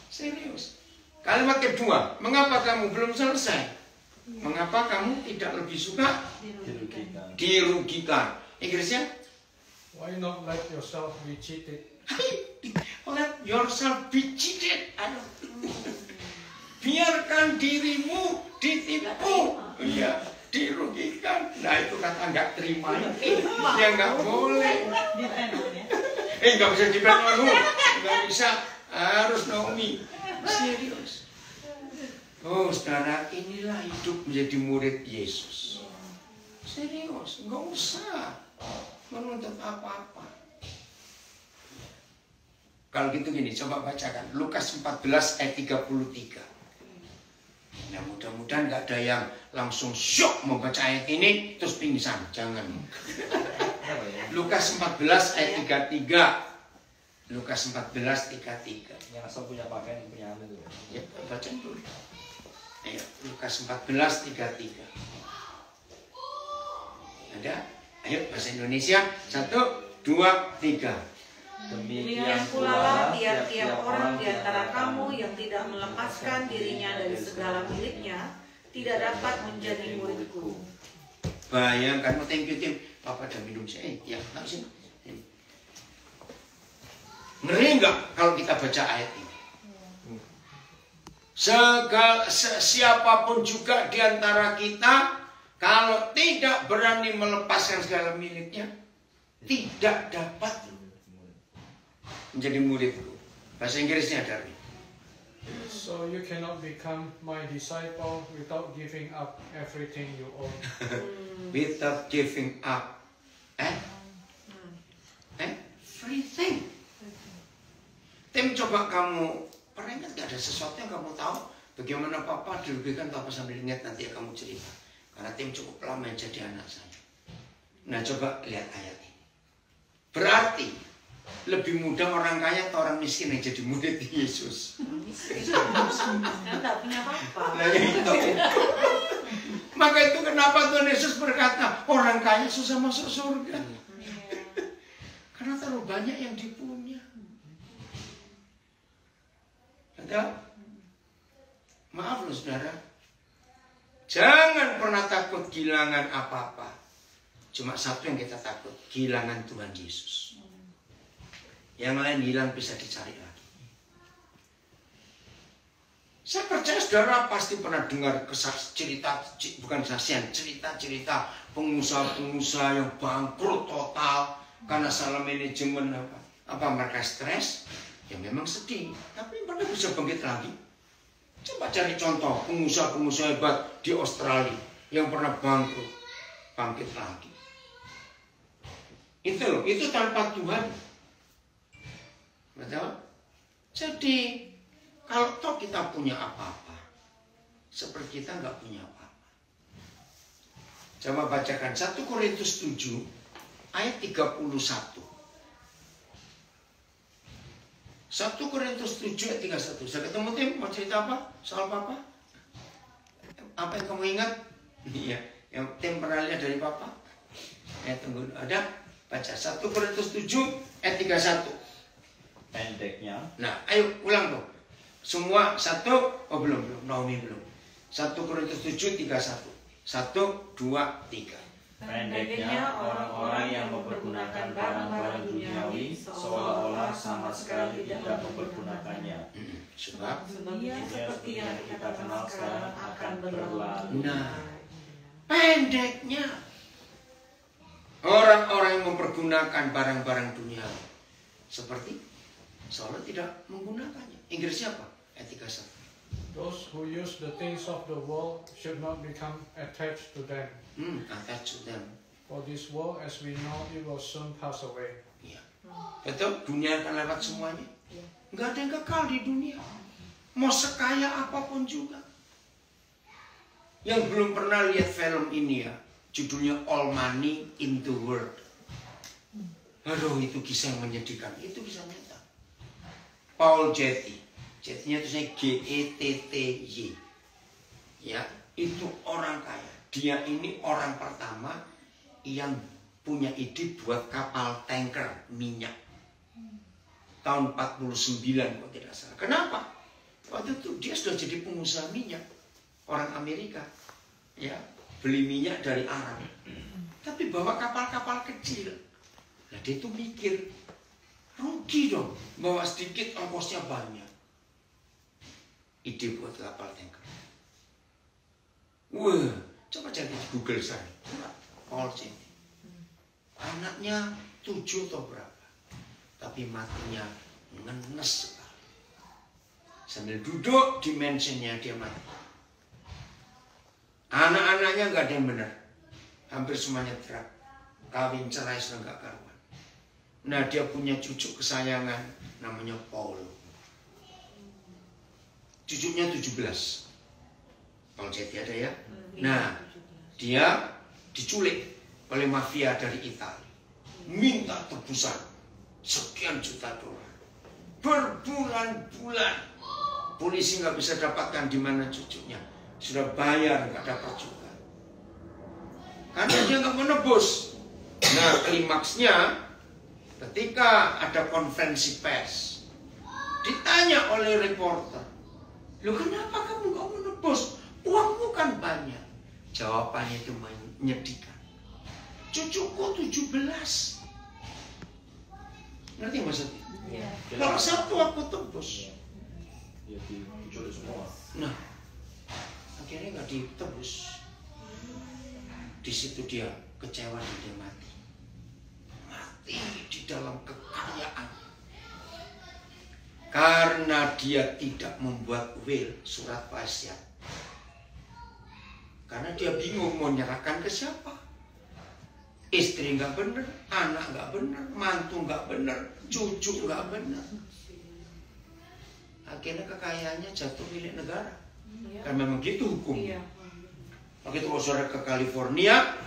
Speaker 1: Serius. Kalimat kedua, mengapa kamu belum selesai? Mengapa kamu tidak lebih suka dirugikan? Inggrisnya?
Speaker 4: Why not let yourself be cheated?
Speaker 1: Let yourself be cheated. Aduh. Biarkan dirimu ditipu. Iya, dirugikan. Nah itu kata nggak terima. Ya nggak boleh. Nggak bisa dipenu. Nggak bisa. Harus Naomi. Serius. Oh saudara, inilah hidup menjadi murid Yesus. Serius, nggak usah menuntut apa-apa. Kalau gitu gini, coba bacakan Lukas 14 ayat 33. Nah mudah-mudahan nggak ada yang langsung syok membaca ayat ini terus pingsan, jangan. Lukas 14 ayat 33. Lukas 14 33.
Speaker 3: Yang asal punya pakaian, yang punya amin dulu.
Speaker 1: Ya, baca dulu. Ayo, Lukas 14 33. Ada? Ayo bahasa Indonesia. 1, 2, 3.
Speaker 2: Demikian pula lah tiap-tiap orang di antara kamu yang tidak melepaskan dirinya dari segala miliknya tidak dapat menjadi muridku.
Speaker 1: Bayangkan, oh thank you Tim, Papa udah minum saya. Ya, nggak sih. Ngeri nggak kalau kita baca ayat ini? Siapapun juga di antara kita, kalau tidak berani melepaskan segala miliknya, tidak dapat menjadi muridku. Bahasa Inggrisnya dari.
Speaker 4: So you cannot become my disciple without giving up everything you own.
Speaker 1: Without giving up everything. Tim, coba kamu pernah ingat gak ada sesuatu yang kamu tahu bagaimana Papa dirugikan tanpa sambil ingat, nanti kamu cerita. Karena Tim cukup lama jadi anak saya. Nah coba lihat ayat ini. Berarti lebih mudah orang kaya atau orang miskin yang jadi murid Yesus?
Speaker 2: Kan nggak punya apa-apa.
Speaker 1: Nah, itu. Maka itu kenapa Tuhan Yesus berkata orang kaya susah masuk surga? Karena terlalu banyak yang dipunya. Ada? Maaf loh saudara. Jangan pernah takut kehilangan apa-apa. Cuma satu yang kita takut, kehilangan Tuhan Yesus. Yang lain hilang bisa dicari lagi. Saya percaya saudara pasti pernah dengar cerita, bukan kesaksian, cerita-cerita pengusaha-pengusaha yang bangkrut total karena salah manajemen apa mereka stres, ya memang sedih, tapi mereka bisa bangkit lagi. Coba cari contoh pengusaha-pengusaha hebat di Australia yang pernah bangkrut, bangkit lagi. Itu loh, itu tanpa Tuhan. Betul? Jadi kalau toh kita punya apa-apa, seperti kita nggak punya apa-apa. Coba bacakan 1 Korintus 7 ayat 31. 1 Korintus 7 ayat 31. Saya ketemu Tim, mau cerita apa? Soal Papa? Apa yang kamu ingat? Iya, yang Tim pernah lihat dari Papa? Ya tunggu, ada? Baca 1 Korintus 7 ayat 31.
Speaker 3: Pendeknya.
Speaker 1: Nah, ayo ulang tuh. Semua satu, oh belum, Naomi belum. 1 Korintus 7, 31. 1, 2, 3.
Speaker 3: Pendeknya orang-orang yang mempergunakan barang-barang duniawi seolah-olah sama sekali tidak mempergunakannya.
Speaker 1: Sebab
Speaker 2: Ia seperti yang kita kenal sekarang akan berlalu.
Speaker 1: nah, pendeknya orang-orang yang mempergunakan barang-barang duniawi seperti Seolah tidak menggunakannya. Inggrisnya apa? Etika 1.
Speaker 4: Those who use the things of the world should not become attached to them.
Speaker 1: Attached to them.
Speaker 4: For this world, as we know, it will soon pass away.
Speaker 1: Ya. Betul, dunia akan lewat semuanya. Nggak ada yang kekal di dunia. Mau sekaya apapun juga. Yang belum pernah lihat film ini ya, judulnya All Money in the World. Aduh, itu kisah yang menyedihkan. Itu kisah nyata. Paul Getty. Getty-nya tulisnya Getty. Ya, itu orang kaya. Dia ini orang pertama yang punya ide buat kapal tanker minyak. Tahun 49 kalau tidak salah. Kenapa? Waktu itu dia sudah jadi pengusaha minyak. Orang Amerika. Ya, beli minyak dari Arab. Tapi bawa kapal-kapal kecil. Nah, dia itu mikir, rugi dong, bawa sedikit ongkosnya banyak. Ide buat kapal tanker. Wah, coba cari di Google saya. Paul Getty. Anaknya 7 atau berapa. Tapi matinya ngenes sekali. Sambil duduk di mansionnya dia mati. Anak-anaknya nggak ada yang benar. Hampir semuanya drug. Kawin cerai sudah nggak karuan. Nah, dia punya cucu kesayangan namanya Paul. Cucunya 17. Paul Getty ada ya. Nah, dia diculik oleh mafia dari Italia. Minta tebusan sekian juta dolar. Berbulan-bulan. Polisi nggak bisa dapatkan di mana cucunya. Sudah bayar nggak dapat juga. Karena dia nggak menebus. Nah, klimaksnya ketika ada konferensi pers, ditanya oleh reporter, "Loh, kenapa kamu nggak menebus? Uangmu kan banyak." Jawabannya itu menyedihkan. Cucuku 17. Ngerti maksudnya?
Speaker 2: Ya.
Speaker 1: Kalau satu aku tebus.
Speaker 3: Ya, diculik semua.
Speaker 1: Nah, akhirnya nggak ditebus. Di situ dia kecewa dan dia mati. Mati di dalam kekayaan. Karena dia tidak membuat will, surat wasiat. Karena dia bingung mau nyerahkan ke siapa. Istri nggak bener, anak nggak bener, mantu nggak bener, cucu nggak bener. Akhirnya kekayaannya jatuh milik negara. Karena memang gitu hukum. Begitu kalau saudara ke California,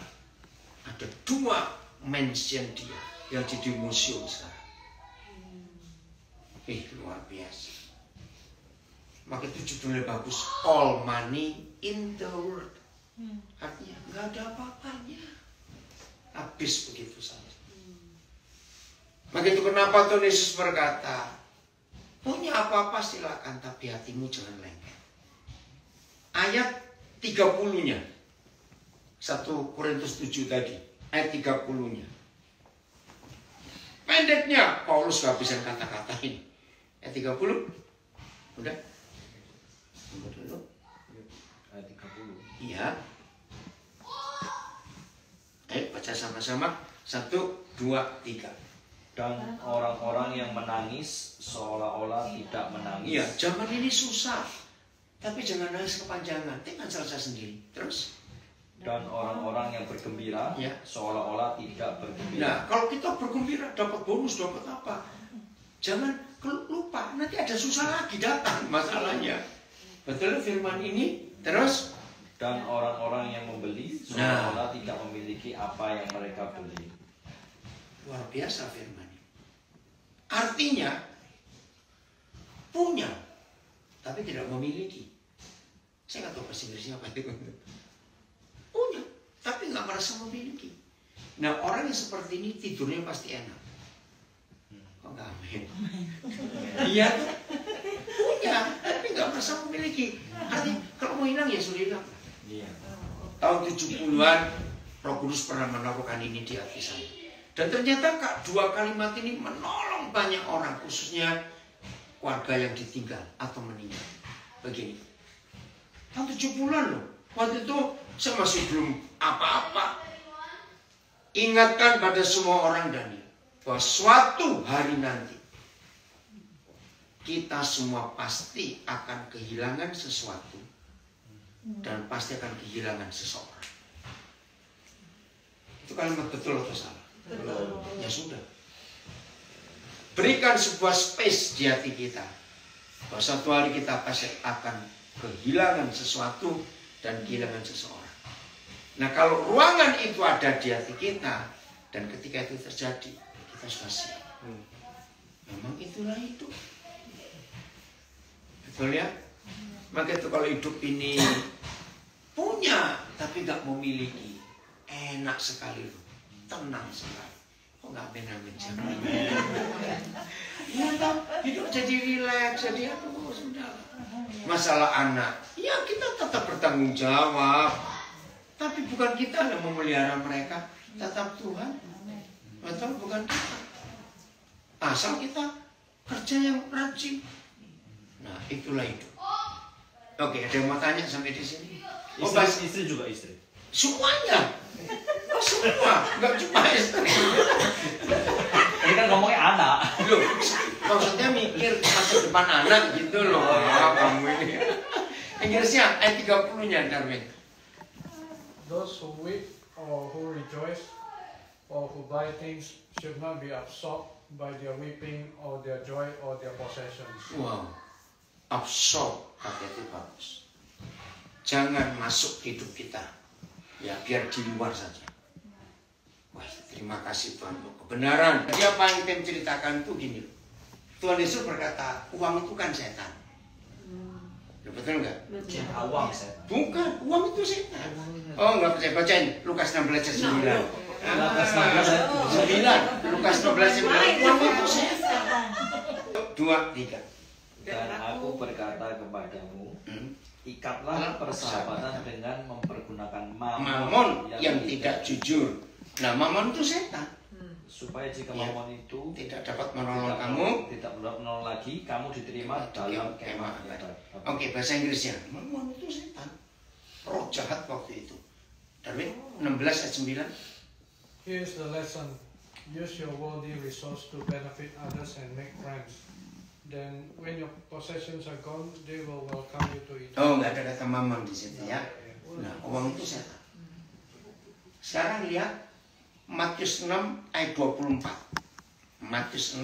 Speaker 1: ada 2 mansion dia yang jadi museum sekarang. Luar biasa. Maka itu judulnya bagus, All Money in the World. Artinya nggak ada apa-apanya. Habis begitu saja. Maka itu kenapa Tuhan Yesus berkata, punya apa-apa silakan, tapi hatimu jangan lengket. Ayat 30-nya. 1 Korintus 7 tadi. Ayat 30-nya. Pendeknya, Paulus gak bisa kata-katain. Ayat 30. Udah? Tunggu dulu.
Speaker 3: Ayat 30.
Speaker 1: Iya. Ayo baca sama-sama. 1, 2, 3.
Speaker 3: Dan orang-orang yang menangis seolah-olah tidak menangis.
Speaker 1: Iya, zaman ini susah. Tapi jangan nangis kepanjangan. Tinggal selesai sendiri. Terus?
Speaker 3: Dan orang-orang yang bergembira
Speaker 1: Ya.
Speaker 3: seolah-olah tidak bergembira.
Speaker 1: Nah, kalau kita bergembira dapat bonus, dapat apa? Jangan lupa, nanti ada susah lagi datang masalahnya. Betul firman ini? Terus?
Speaker 3: Dan orang-orang yang membeli seolah-olah tidak memiliki apa yang mereka beli.
Speaker 1: Luar biasa firman ini. Artinya, punya, tapi tidak memiliki. Saya nggak tahu bahasa Inggrisnya apa itu. Punya, tapi nggak merasa memiliki. Nah, orang yang seperti ini tidurnya pasti enak. Kok nggak amin? Iya tuh, punya, tapi nggak merasa memiliki. Artinya, kalau mau hilang ya sudah hilang.
Speaker 3: Iya.
Speaker 1: Tahun 70-an, Roh Kudus pernah melakukan ini di hati saya. Dan ternyata 2 kalimat ini menolong banyak orang, khususnya keluarga yang ditinggal atau meninggal. Begini, tahun 70-an loh, waktu itu saya masih belum apa-apa. Ingatkan pada semua orang Daniel, bahwa suatu hari nanti kita semua pasti akan kehilangan sesuatu dan pasti akan kehilangan seseorang. Itu kalimat betul atau salah?
Speaker 2: Betul.
Speaker 1: Ya sudah. Berikan sebuah space di hati kita bahwa suatu hari kita pasti akan kehilangan sesuatu dan kehilangan seseorang. Nah, kalau ruangan itu ada di hati kita dan ketika itu terjadi, kita sudah siap. Memang itulah hidup. Betul ya? Maka itu kalau hidup ini punya tapi nggak memiliki, enak sekali loh, tenang sekali. Kok nggak amin-amin siapa? Ya toh, hidup jadi rileks, jadi apa? Sudah. Masalah anak, ya kita tetap bertanggung jawab. Tapi bukan kita yang memelihara mereka, tetap Tuhan. Betul, bukan kita. Asal kita kerja yang rajin. Nah, itulah hidup. Oke, ada yang mau tanya sampai di sini?
Speaker 3: Istri juga istri.
Speaker 1: Semuanya. Oh, semua, nggak cuma istri.
Speaker 3: Ini kan ngomongnya anak.
Speaker 1: Loh, maksudnya mikir masa depan anak gitu loh. Kamu ini. Inggrisnya ayat 30-nya, Darwin.
Speaker 4: Those who weep or who rejoice or who buy things should not be absorbed by their weeping or their joy or their possessions.
Speaker 1: Wow, absorb kata itu bagus. Jangan masuk hidup kita. Ya, biar di luar saja. Wah, terima kasih Tuhan untuk kebenaran. Jadi apa yang Tim ceritakan itu gini loh. Tuhan Yesus berkata, uang itu kan setan. Ya, betul nggak?
Speaker 3: Awang saya.
Speaker 1: Bukan, uang itu setan. Oh, nggak percaya, bacain Lukas 16 ayat 9. Lukas 16 ayat 9. Uang itu setan. 2, 3.
Speaker 3: Dan aku berkata kepadamu, ikatlah persahabatan dengan mempergunakan
Speaker 1: mamon yang tidak jujur. Nah, mamon itu setan.
Speaker 3: Supaya jika
Speaker 1: Ya.
Speaker 3: mamon itu
Speaker 1: Tidak dapat menolong kamu.
Speaker 3: tidak menolong lagi, kamu diterima dalam kemah.
Speaker 1: Oke, bahasa Inggrisnya. Mamon itu setan. Roh jahat waktu itu. Darwin 16 ayat 9.
Speaker 4: Here's the lesson. Use your worldly resource to benefit others and make friends. Then when your possessions are gone, they will welcome you to it.
Speaker 1: Oh, nggak ada kata mamon di situ ya. Nah, uang itu setan. Sekarang lihat Matius 6 ayat 24. Matius 6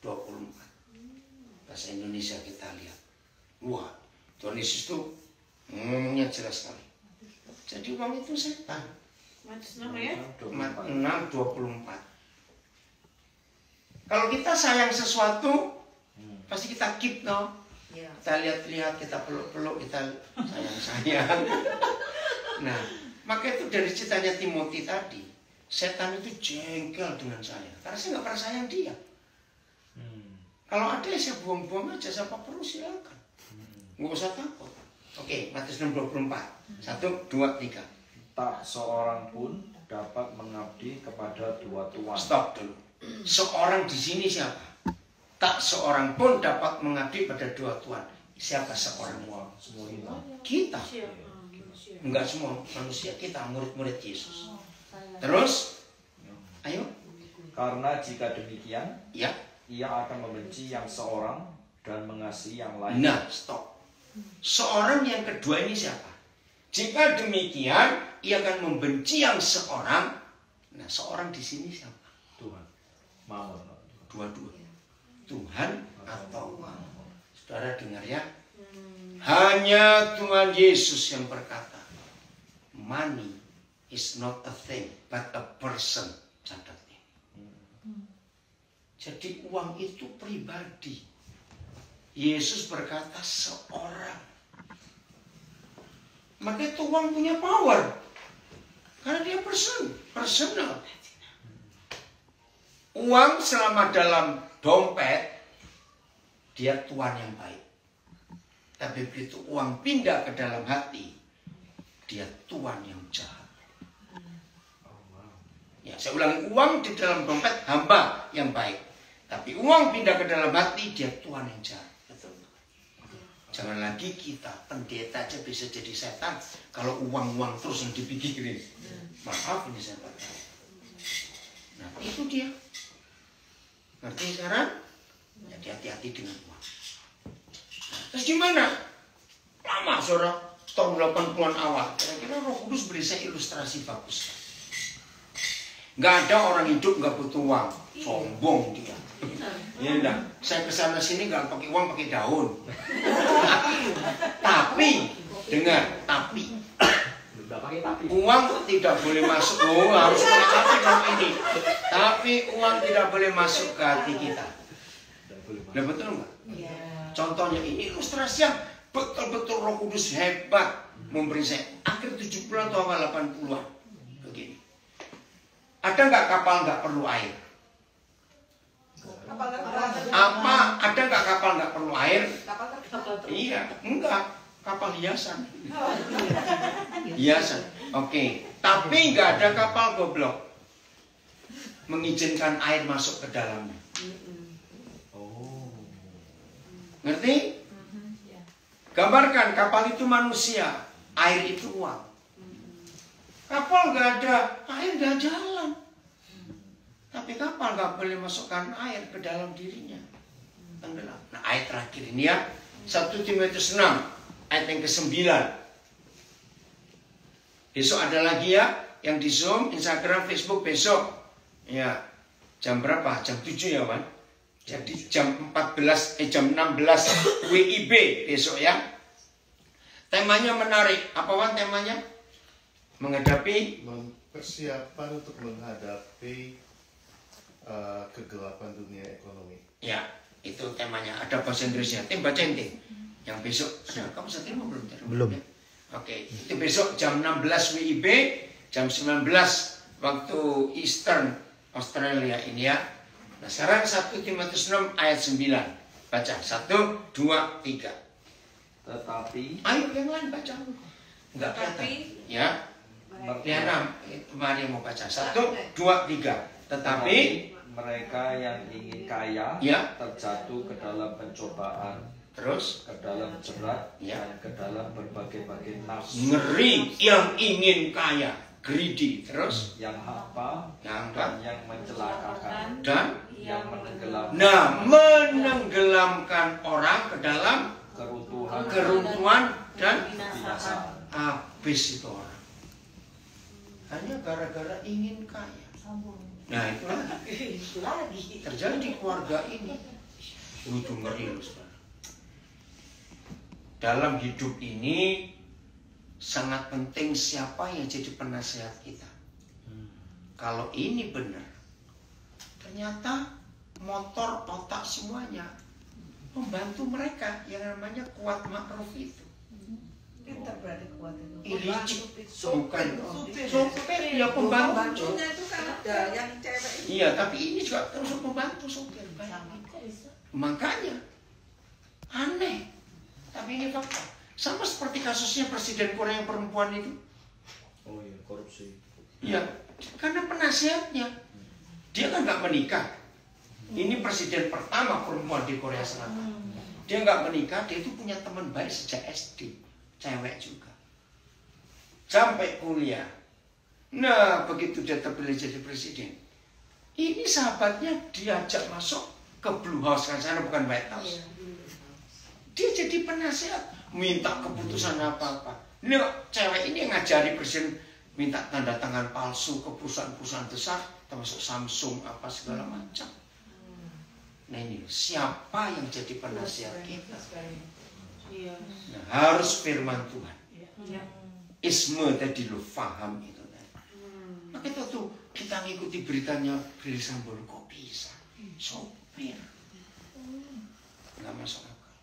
Speaker 1: 24. Bahasa Indonesia kita lihat. Wah, Tuhan Yesus itu ngomongnya jelas sekali. Jadi uang itu setan.
Speaker 2: Matius 6 ya?
Speaker 1: 6 24. Kalau kita sayang sesuatu, pasti kita keep, no?
Speaker 2: Ya.
Speaker 1: Kita lihat-lihat, kita peluk-peluk, kita sayang-sayang. Nah, maka itu dari ceritanya Timothy tadi, setan itu jengkel dengan saya, karena saya nggak pernah sayang dia. Kalau ada saya buang-buang aja, siapa perlu silakan, nggak usah takut. Oke, Matius 6:24, 1, 2, 3.
Speaker 3: Tak seorang pun dapat mengabdi kepada dua tuan.
Speaker 1: Stop dulu. Seorang di sini siapa? Tak seorang pun dapat mengabdi pada dua tuan. Siapa seorang?
Speaker 3: Semua hilang.
Speaker 1: Kita.
Speaker 2: Manusia.
Speaker 1: Enggak semua manusia, kita murid-murid Yesus. Terus, ayo.
Speaker 3: Karena jika demikian,
Speaker 1: Ya.
Speaker 3: ia akan membenci yang seorang dan mengasihi yang lain.
Speaker 1: Nah, stop. Seorang yang kedua ini siapa? Jika demikian, ia akan membenci yang seorang. Nah, seorang di sini siapa?
Speaker 3: Tuhan. Mamon.
Speaker 1: Dua-dua. Tuhan atau mamon. Saudara dengar ya? Hanya Tuhan Yesus yang berkata, money is not a thing, but a person. Catat ini. Jadi uang itu pribadi. Yesus berkata seorang. Maka itu uang punya power. Karena dia personal. Uang selama dalam dompet, dia tuan yang baik. Tapi begitu uang pindah ke dalam hati, dia tuan yang jahat. Ya, saya ulangi, uang di dalam dompet hamba yang baik. Tapi uang pindah ke dalam hati, dia tuan yang jahat. Betul. Jangan lagi kita, pendeta aja bisa jadi setan kalau uang-uang terus yang dipikirin. Maaf ini saya katakan. Nah, itu dia. Ngerti sekarang? Jadi hati-hati dengan uang. Terus gimana? Lama saudara, tahun 80-an awal. Kira-kira Roh Kudus beri saya ilustrasi bagus. Nggak ada orang hidup nggak butuh uang. Sombong dia. Ya enggak, saya kesana sini nggak pakai uang, pakai daun. Tapi, dengar, tapi uang tidak boleh masuk. Oh, harus pakai tapi dong ini. Tapi uang tidak boleh masuk ke hati kita. Nah, betul nggak? Contohnya ini ilustrasi yang betul-betul Roh Kudus hebat memberi saya. Akhir 70-an atau awal 80-an. Begini. Ada nggak kapal nggak perlu air? Apa? Ada nggak kapal nggak perlu air? Iya, enggak. Kapal hiasan. Hiasan. Oke. Tapi nggak ada kapal goblok mengizinkan air masuk ke dalamnya. Ngerti? Gambarkan kapal itu manusia, air itu uang. Kapal nggak ada, air nggak jalan. Tapi kapal nggak boleh masukkan air ke dalam dirinya, tenggelam. Nah, ayat terakhir ini ya, 1 Timotius 6 ayat yang ke-9. Besok ada lagi ya, yang di Zoom, Instagram, Facebook besok. Ya, jam berapa? Jam 7 ya, Wan? Jadi jam 16 WIB besok ya. Temanya menarik. Apa Wan temanya? Menghadapi
Speaker 6: persiapan untuk menghadapi kegelapan dunia ekonomi.
Speaker 1: Ya, itu temanya. Ada bahasa Inggrisnya. Tim baca inti. Yang besok. Ada, kamu saat ini belum?
Speaker 5: Belum.
Speaker 1: Oke, itu besok jam 16 WIB, jam 19 waktu Eastern Australia ini ya. Nah, sekarang 1 Timotius 6 ayat 9. Baca. 1, 2, 3.
Speaker 3: Tetapi
Speaker 1: Ayo yang lain baca. Enggak kelihatan. Ya. Ya, 6. Mari mau baca. 1, 2, 3. Tetapi
Speaker 3: mereka yang ingin kaya
Speaker 1: ya,
Speaker 3: terjatuh ke dalam pencobaan,
Speaker 1: terus
Speaker 3: ke dalam jerat,
Speaker 1: ya,
Speaker 3: dan ke dalam berbagai-bagai nafsu.
Speaker 1: ngeri yang ingin kaya, greedy, terus
Speaker 3: yang hampa,
Speaker 1: yang
Speaker 3: dan yang mencelakakan,
Speaker 1: dan
Speaker 3: yang menenggelamkan.
Speaker 1: nah, menenggelamkan orang ke dalam keruntuhan dan
Speaker 3: binasa.
Speaker 1: habis itu orang. Hanya gara-gara ingin kaya. Nah, itu lagi terjadi di keluarga ini. Itu ngeri loh, saudara. Dalam hidup ini sangat penting siapa yang jadi penasehat kita. Kalau ini benar, ternyata motor otak semuanya membantu mereka yang namanya kuat makruf itu.
Speaker 2: Pintar berarti kuat itu.
Speaker 1: Ilicik, bukan sopir, ya pembantu.
Speaker 2: Itu kan ada yang cewek.
Speaker 1: Iya, tapi ini juga terus membantu sopir. Makanya aneh, tapi ini fakta. Sama seperti kasusnya Presiden Korea yang perempuan itu.
Speaker 3: Oh iya, korupsi.
Speaker 1: Iya, karena penasihatnya. Dia kan nggak menikah. Ini presiden pertama perempuan di Korea Selatan. Dia nggak menikah, dia itu punya teman baik sejak SD. Cewek juga. Sampai kuliah. Nah, begitu dia terpilih jadi presiden. Ini sahabatnya diajak masuk ke Blue House, kan sana bukan White House. Dia jadi penasehat, minta keputusan apa-apa. Ini cewek ini yang ngajari presiden minta tanda tangan palsu ke perusahaan-perusahaan besar, termasuk Samsung apa segala macam. Nah ini siapa yang jadi penasihat kita? Nah, harus firman Tuhan. Isme tadi lo faham itu. Maka itu tuh kita ngikuti beritanya Billy Sambol, kok bisa sopir nggak masuk akal.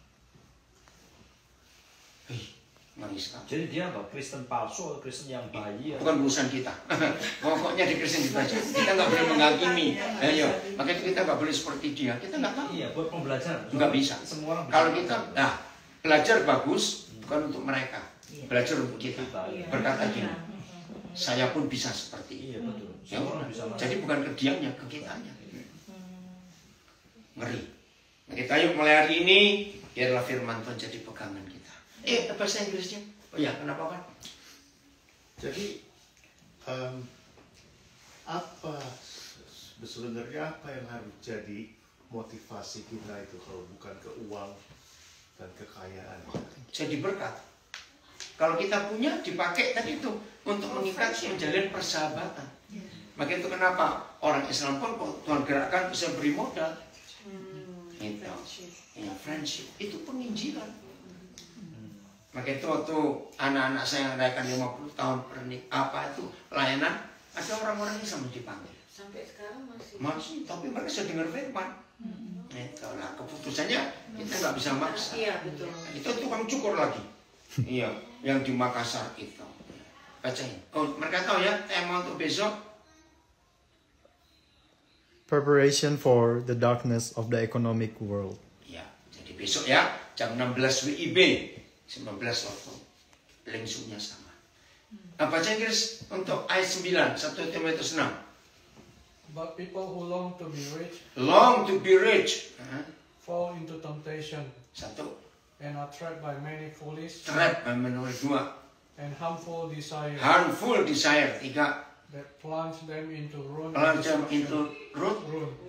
Speaker 1: Nangis kan?
Speaker 3: Jadi dia apa? Kristen palsu atau Kristen yang bayi?
Speaker 1: Bukan urusan kita. Pokoknya di Kristen dibaca. Kita nggak boleh menghakimi. Ayo, makanya kita nggak boleh seperti dia. Kita nggak tahu.
Speaker 3: Iya, buat pembelajaran.
Speaker 1: Nggak bisa.
Speaker 3: Semua orang bisa.
Speaker 1: Kalau kita, nah, belajar bagus bukan untuk mereka. Belajar untuk kita. Berkata gini, saya pun bisa seperti itu.
Speaker 3: Iya betul.
Speaker 1: Ya,
Speaker 3: Semua orang bisa.
Speaker 1: jadi bukan ke dianya, ke kitanya. Ngeri. Nah, kita yuk mulai hari ini biarlah firman Tuhan jadi pegangan kita. Bahasa Inggrisnya? Oh ya, kenapa kan?
Speaker 6: Jadi sebenarnya apa yang harus jadi motivasi kita itu kalau bukan ke uang, Dan kekayaan.
Speaker 1: Jadi berkat. Kalau kita punya dipakai tadi itu untuk mengikat, menjalin persahabatan. Maka itu kenapa orang Islam pun Tuhan gerakkan bisa beri modal. Itu, ya, friendship itu penginjilan. Maka itu waktu anak-anak saya merayakan 50 tahun pelayanan, ada orang-orang Islam dipanggil.
Speaker 2: Sampai sekarang masih.
Speaker 1: Masih, tapi mereka sudah dengar firman. Nah, keputusannya kita nggak bisa maksa.
Speaker 2: Iya, betul.
Speaker 1: Itu tukang cukur lagi. Iya, yang di Makassar itu. Bacain. Oh, mereka tahu ya tema untuk besok.
Speaker 5: Preparation for the darkness of the economic world.
Speaker 1: Ya, jadi besok ya jam 16 WIB 19 waktu. Lengsunya sama. Nah, baca Inggris untuk ayat 9 1 Timotius 6.
Speaker 4: But people who long to be rich
Speaker 1: Long to be rich.
Speaker 4: fall into temptation
Speaker 1: 1.
Speaker 4: and are trapped by many foolish
Speaker 1: Trap menurut 2.
Speaker 4: and harmful desires
Speaker 1: Harmful desire 3.
Speaker 4: that plunge them into ruin and
Speaker 1: Plunge them
Speaker 4: destruction.
Speaker 1: into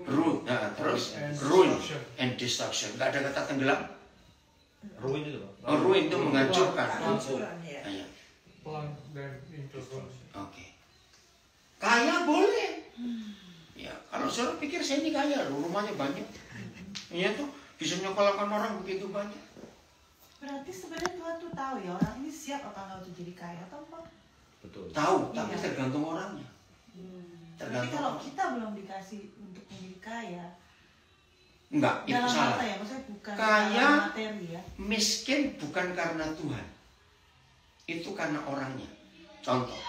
Speaker 1: ruin. Nah, terus
Speaker 4: And
Speaker 1: ruin
Speaker 4: destruction.
Speaker 1: and destruction. Gak ada kata tenggelam.
Speaker 3: Ruin itu loh.
Speaker 1: Oh, ruin itu menghancurkan.
Speaker 2: Hancurkan, ya.
Speaker 1: Nah, ya.
Speaker 4: Plunge them into ruin.
Speaker 1: Oke. Kaya boleh. Ya, kalau saudara pikir saya ini kaya, loh, rumahnya banyak. Iya tuh, bisa nyokolahkan orang begitu banyak.
Speaker 7: Berarti sebenarnya Tuhan tuh tahu ya orang ini siap apa nggak untuk jadi kaya atau apa?
Speaker 3: Betul.
Speaker 1: Tahu, tapi
Speaker 7: Iya.
Speaker 1: tergantung orangnya.
Speaker 7: Tapi
Speaker 1: Tergantung.
Speaker 7: kalau kita belum dikasih untuk menjadi kaya,
Speaker 1: Enggak, itu
Speaker 7: dalam
Speaker 1: salah.
Speaker 7: mata ya, maksudnya bukan
Speaker 1: Kaya-
Speaker 7: dalam materi ya.
Speaker 1: Miskin bukan karena Tuhan. Itu karena orangnya. Contoh,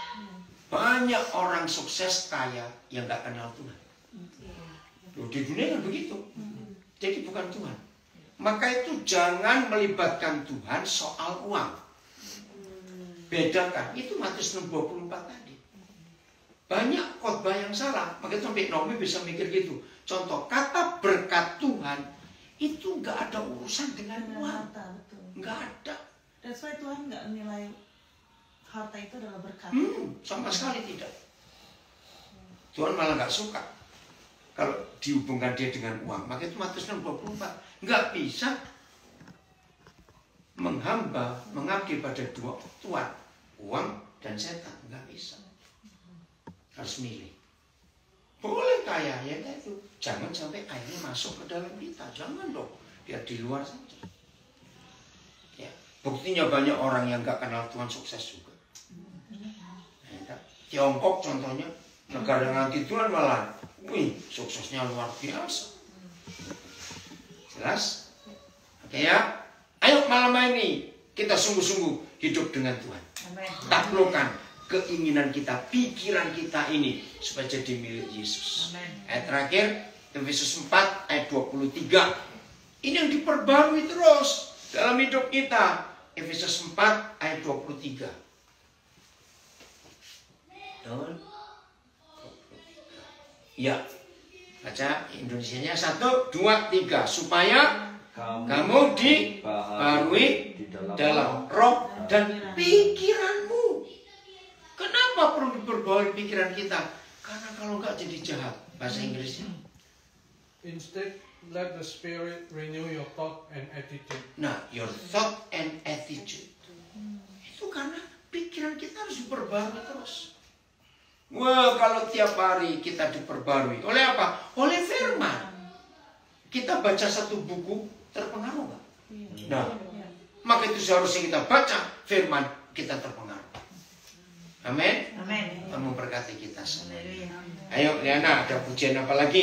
Speaker 1: banyak orang sukses kaya yang gak kenal Tuhan. Loh, di dunia kan begitu. Jadi bukan Tuhan. Maka itu jangan melibatkan Tuhan soal uang. Bedakan. Itu Matius 6:24 tadi. Banyak khotbah yang salah. Maka itu sampai Naomi bisa mikir gitu. Contoh, kata berkat Tuhan itu nggak ada urusan dengan
Speaker 7: Dengan
Speaker 1: uang.
Speaker 7: harta, betul.
Speaker 1: Nggak ada.
Speaker 7: That's why Tuhan nggak menilai harta itu adalah berkat.
Speaker 1: Sama sekali tidak. Tuhan malah nggak suka kalau dihubungkan dia dengan uang. Maka itu Matius 6:24. Nggak bisa menghamba, mengabdi pada dua tuan, uang dan setan. Nggak bisa. Harus milih. Boleh kaya ya itu. Jangan sampai airnya masuk ke dalam kita. Jangan dong. Biar di luar saja. Ya. Buktinya banyak orang yang nggak kenal Tuhan sukses juga. Ya, Tiongkok contohnya, negara yang anti Tuhan malah, wih, suksesnya luar biasa. Jelas? Oke ya. Ayo malam ini kita sungguh-sungguh hidup dengan Tuhan. Taklukkan keinginan kita, pikiran kita ini supaya jadi milik Yesus. Ayat terakhir, Efesus 4 ayat 23. Ini yang diperbarui terus dalam hidup kita. Efesus 4 ayat 23. Ya, baca Indonesianya 1, 2, 3. Supaya kamu dibarui dalam roh dan pikiranmu. Kenapa perlu diperbarui pikiran kita? Karena kalau enggak jadi jahat. Bahasa Inggrisnya.
Speaker 4: Instead, let the Spirit renew your thought and attitude.
Speaker 1: Nah, your thought and attitude. Itu karena pikiran kita harus diperbarui terus. Wah, kalau tiap hari kita diperbarui. Oleh apa? Oleh firman. Kita baca satu buku, terpengaruh nggak? Nah, maka itu seharusnya kita baca firman, kita terpengaruh. Amin.
Speaker 7: Amin.
Speaker 1: Tuhan memberkati kita semua. Ayo, Liana, ada pujian apa lagi?